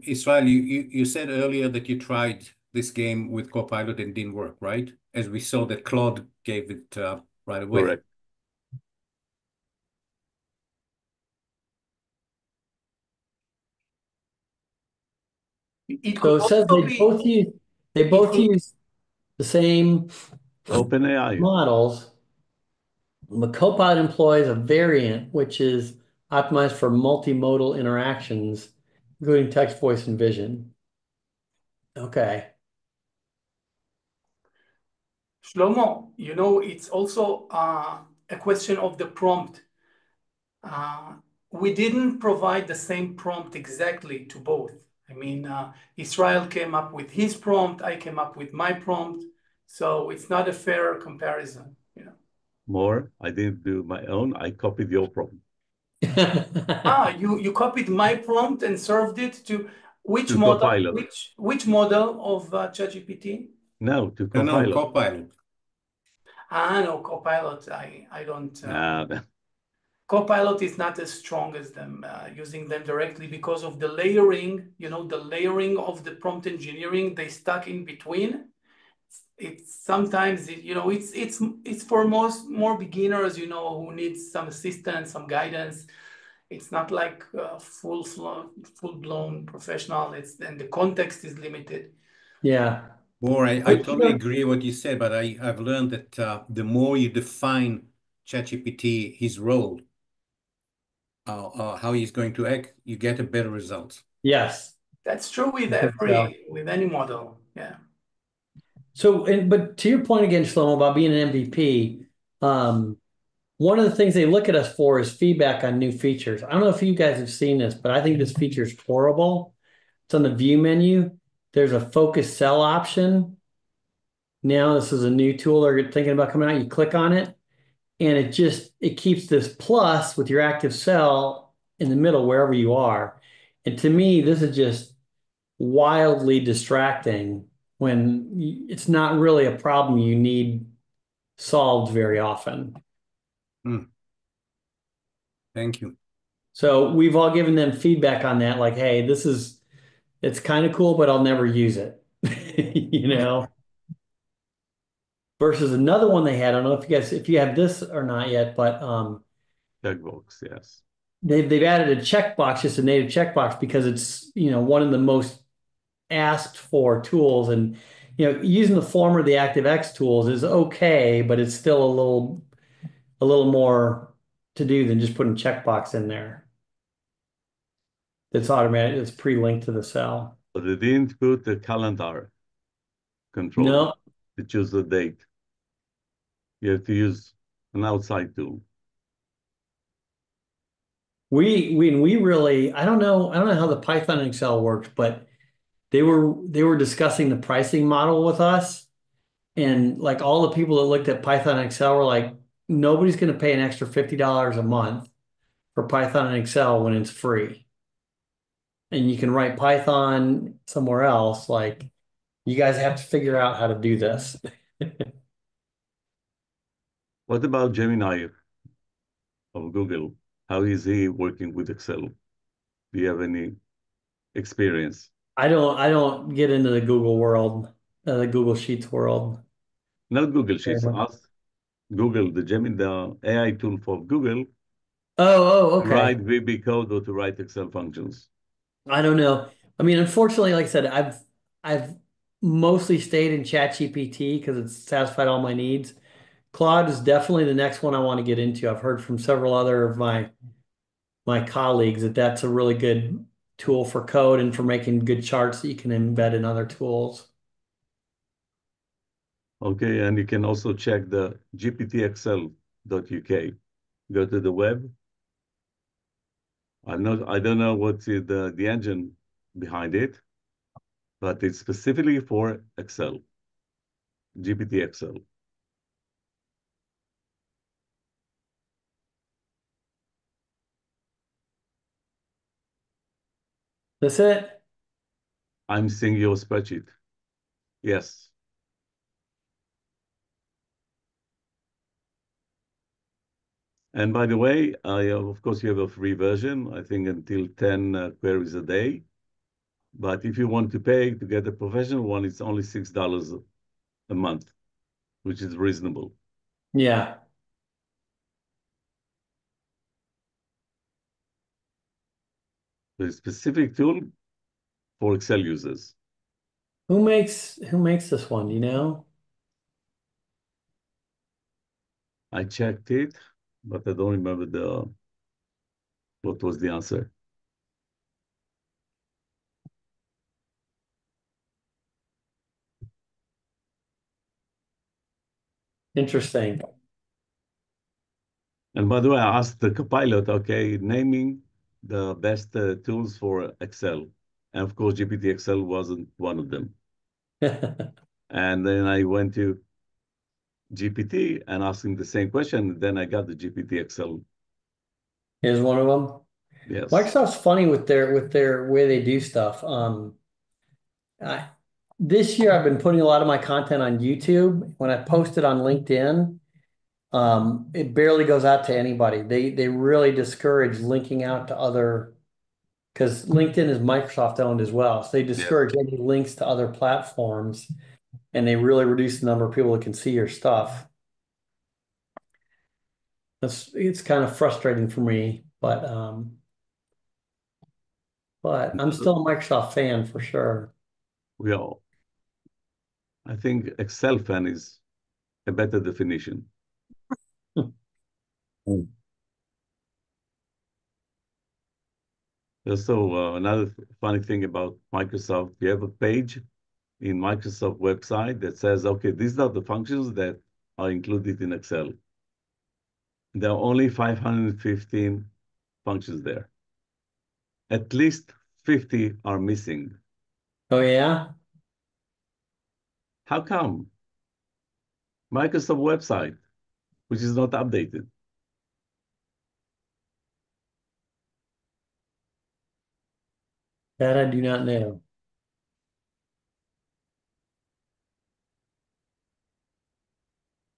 Israel, you said earlier that you tried this game with Copilot and didn't work, right? As we saw that Claude gave it right away. Correct. It So could it says also they both use the same OpenAI. models. The Copilot employs a variant which is optimized for multimodal interactions, including text, voice, and vision. Okay. Shlomo, you know, it's also a question of the prompt. We didn't provide the same prompt exactly to both. I mean, Israel came up with his prompt, I came up with my prompt, so it's not a fair comparison, you know. More, I didn't do my own, I copied your prompt. You copied my prompt and served it to which To model? Copilot. Which model of ChatGPT? No, to No, Copilot. Copilot. No, Copilot, I don't. Nah, Copilot is not as strong as them, using them directly because of the layering, you know, the layering of the prompt engineering, they stuck in between. It's sometimes, you know, it's for more beginners, you know, who need some assistance, some guidance. It's not like full-blown professional. And the context is limited. Yeah. Or I totally agree what you said, but I've learned that the more you define ChatGPT, his role, how he's going to act, you get a better result. Yes. That's true with with any model. Yeah. So, but to your point again, Shlomo, about being an MVP, one of the things they look at us for is feedback on new features. I don't know if you guys have seen this, but I think this feature is horrible. It's on the view menu. There's a focus cell option. Now this is a new tool they're thinking about coming out. You click on it, and it keeps this plus with your active cell in the middle wherever you are. And to me, this is just wildly distracting when it's not really a problem you need solved very often. Thank you. So we've all given them feedback on that, like, hey, it's kind of cool, but I'll never use it. You know? Versus another one they had, I don't know if you have this or not yet, but checkbox, yes. They've added a checkbox, just a native checkbox, because it's, you know, one of the most asked for tools. And, you know, using the former, the ActiveX tools is okay, but it's still a little more to do than just putting checkbox in there. It's automatic, it's pre-linked to the cell. But they didn't put the calendar control No. to choose the date. You have to use an outside tool. We really, I don't know how the Python and Excel works, but they were discussing the pricing model with us. And like all the people that looked at Python and Excel were like, nobody's going to pay an extra $50 a month for Python and Excel when it's free. And you can write Python somewhere else. Like, you guys have to figure out how to do this. What about Gemini of Google? How is he working with Excel? Do you have any experience? I don't get into the Google world, the Google Sheets world. Not Google Sheets, us. Google, the AI tool for Google. Oh, okay. To write VB code or to write Excel functions. I don't know. I mean, unfortunately, like I said, I've mostly stayed in ChatGPT because it's satisfied all my needs. Claude is definitely the next one I want to get into. I've heard from several other of my colleagues that that's a really good tool for code and for making good charts that you can embed in other tools. Okay, and you can also check the gptexcel.uk. Go to the web. I don't know what's the engine behind it, but it's specifically for Excel, GPT Excel. That's it? I'm seeing your spreadsheet. Yes. And by the way, of course, you have a free version, I think until 10 queries a day. But if you want to pay to get a professional one, it's only $6 a month, which is reasonable. Yeah. The specific tool for Excel users. Who makes this one? Do you know? I checked it, but I don't remember what was the answer. Interesting. And by the way, I asked the Copilot, okay, naming the best tools for Excel. And of course, GPT Excel wasn't one of them. And then I went to GPT and asked him the same question. Then I got the GPT Excel. Here's one of them. Yes. Microsoft's funny with their way they do stuff. This year I've been putting a lot of my content on YouTube. When I post it on LinkedIn, it barely goes out to anybody. They really discourage linking out to other, because LinkedIn is Microsoft owned as well. So they discourage any links to other platforms, and they really reduce the number of people that can see your stuff. It's kind of frustrating for me, but I'm still a Microsoft fan for sure. We all. I think Excel fan is a better definition. Also, another funny thing about Microsoft, you have a page in Microsoft website that says, okay, these are the functions that are included in Excel. There are only 515 functions there. At least 50 are missing. Oh, yeah? How come? Microsoft website, which is not updated. That I do not know.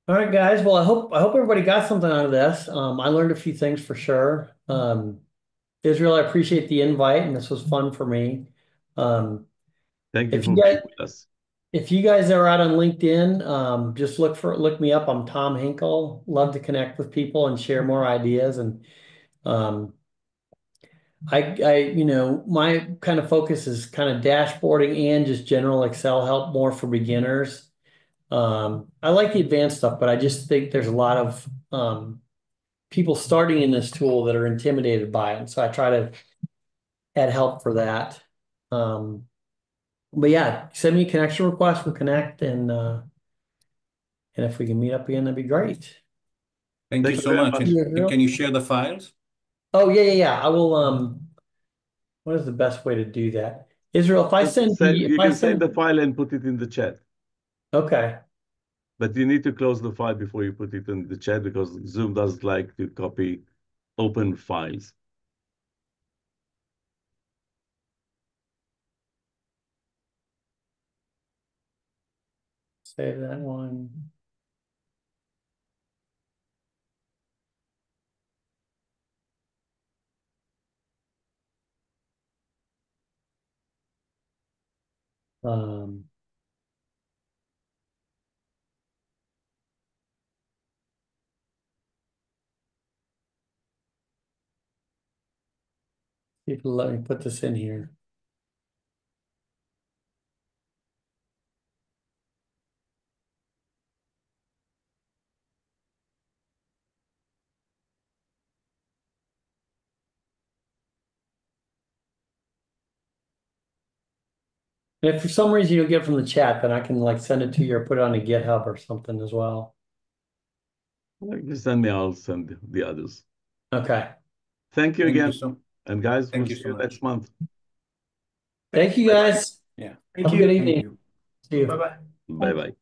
All right, guys. Well, I hope everybody got something out of this. I learned a few things for sure. Israel, I appreciate the invite, and this was fun for me. Thank you If for you being guys, with us. if you guys are out on LinkedIn, just look me up. I'm Tom Hinkle. Love to connect with people and share more ideas. And my kind of focus is kind of dashboarding and just general Excel help, more for beginners. I like the advanced stuff, but I just think there's a lot of people starting in this tool that are intimidated by it. And so I try to add help for that. But yeah, send me a connection request, we'll connect, and if we can meet up again, that'd be great. Thank you you so very much. much. And can you share the files? Oh, yeah. I will, what is the best way to do that? Israel, if I send You can save the file and put it in the chat. Okay. But you need to close the file before you put it in the chat because Zoom doesn't like to copy open files. Save that one. People let me put this in here. And if for some reason you don't get it from the chat, then I can like send it to you or put it on a GitHub or something as well. You send me, I'll send the others. Okay. Thank you Thank again. you so- And guys, Thank we'll you see so you much. next month. Thank you, guys. Yeah. Thank Have a you. good Thank evening. you. See you. Bye-bye. Bye-bye.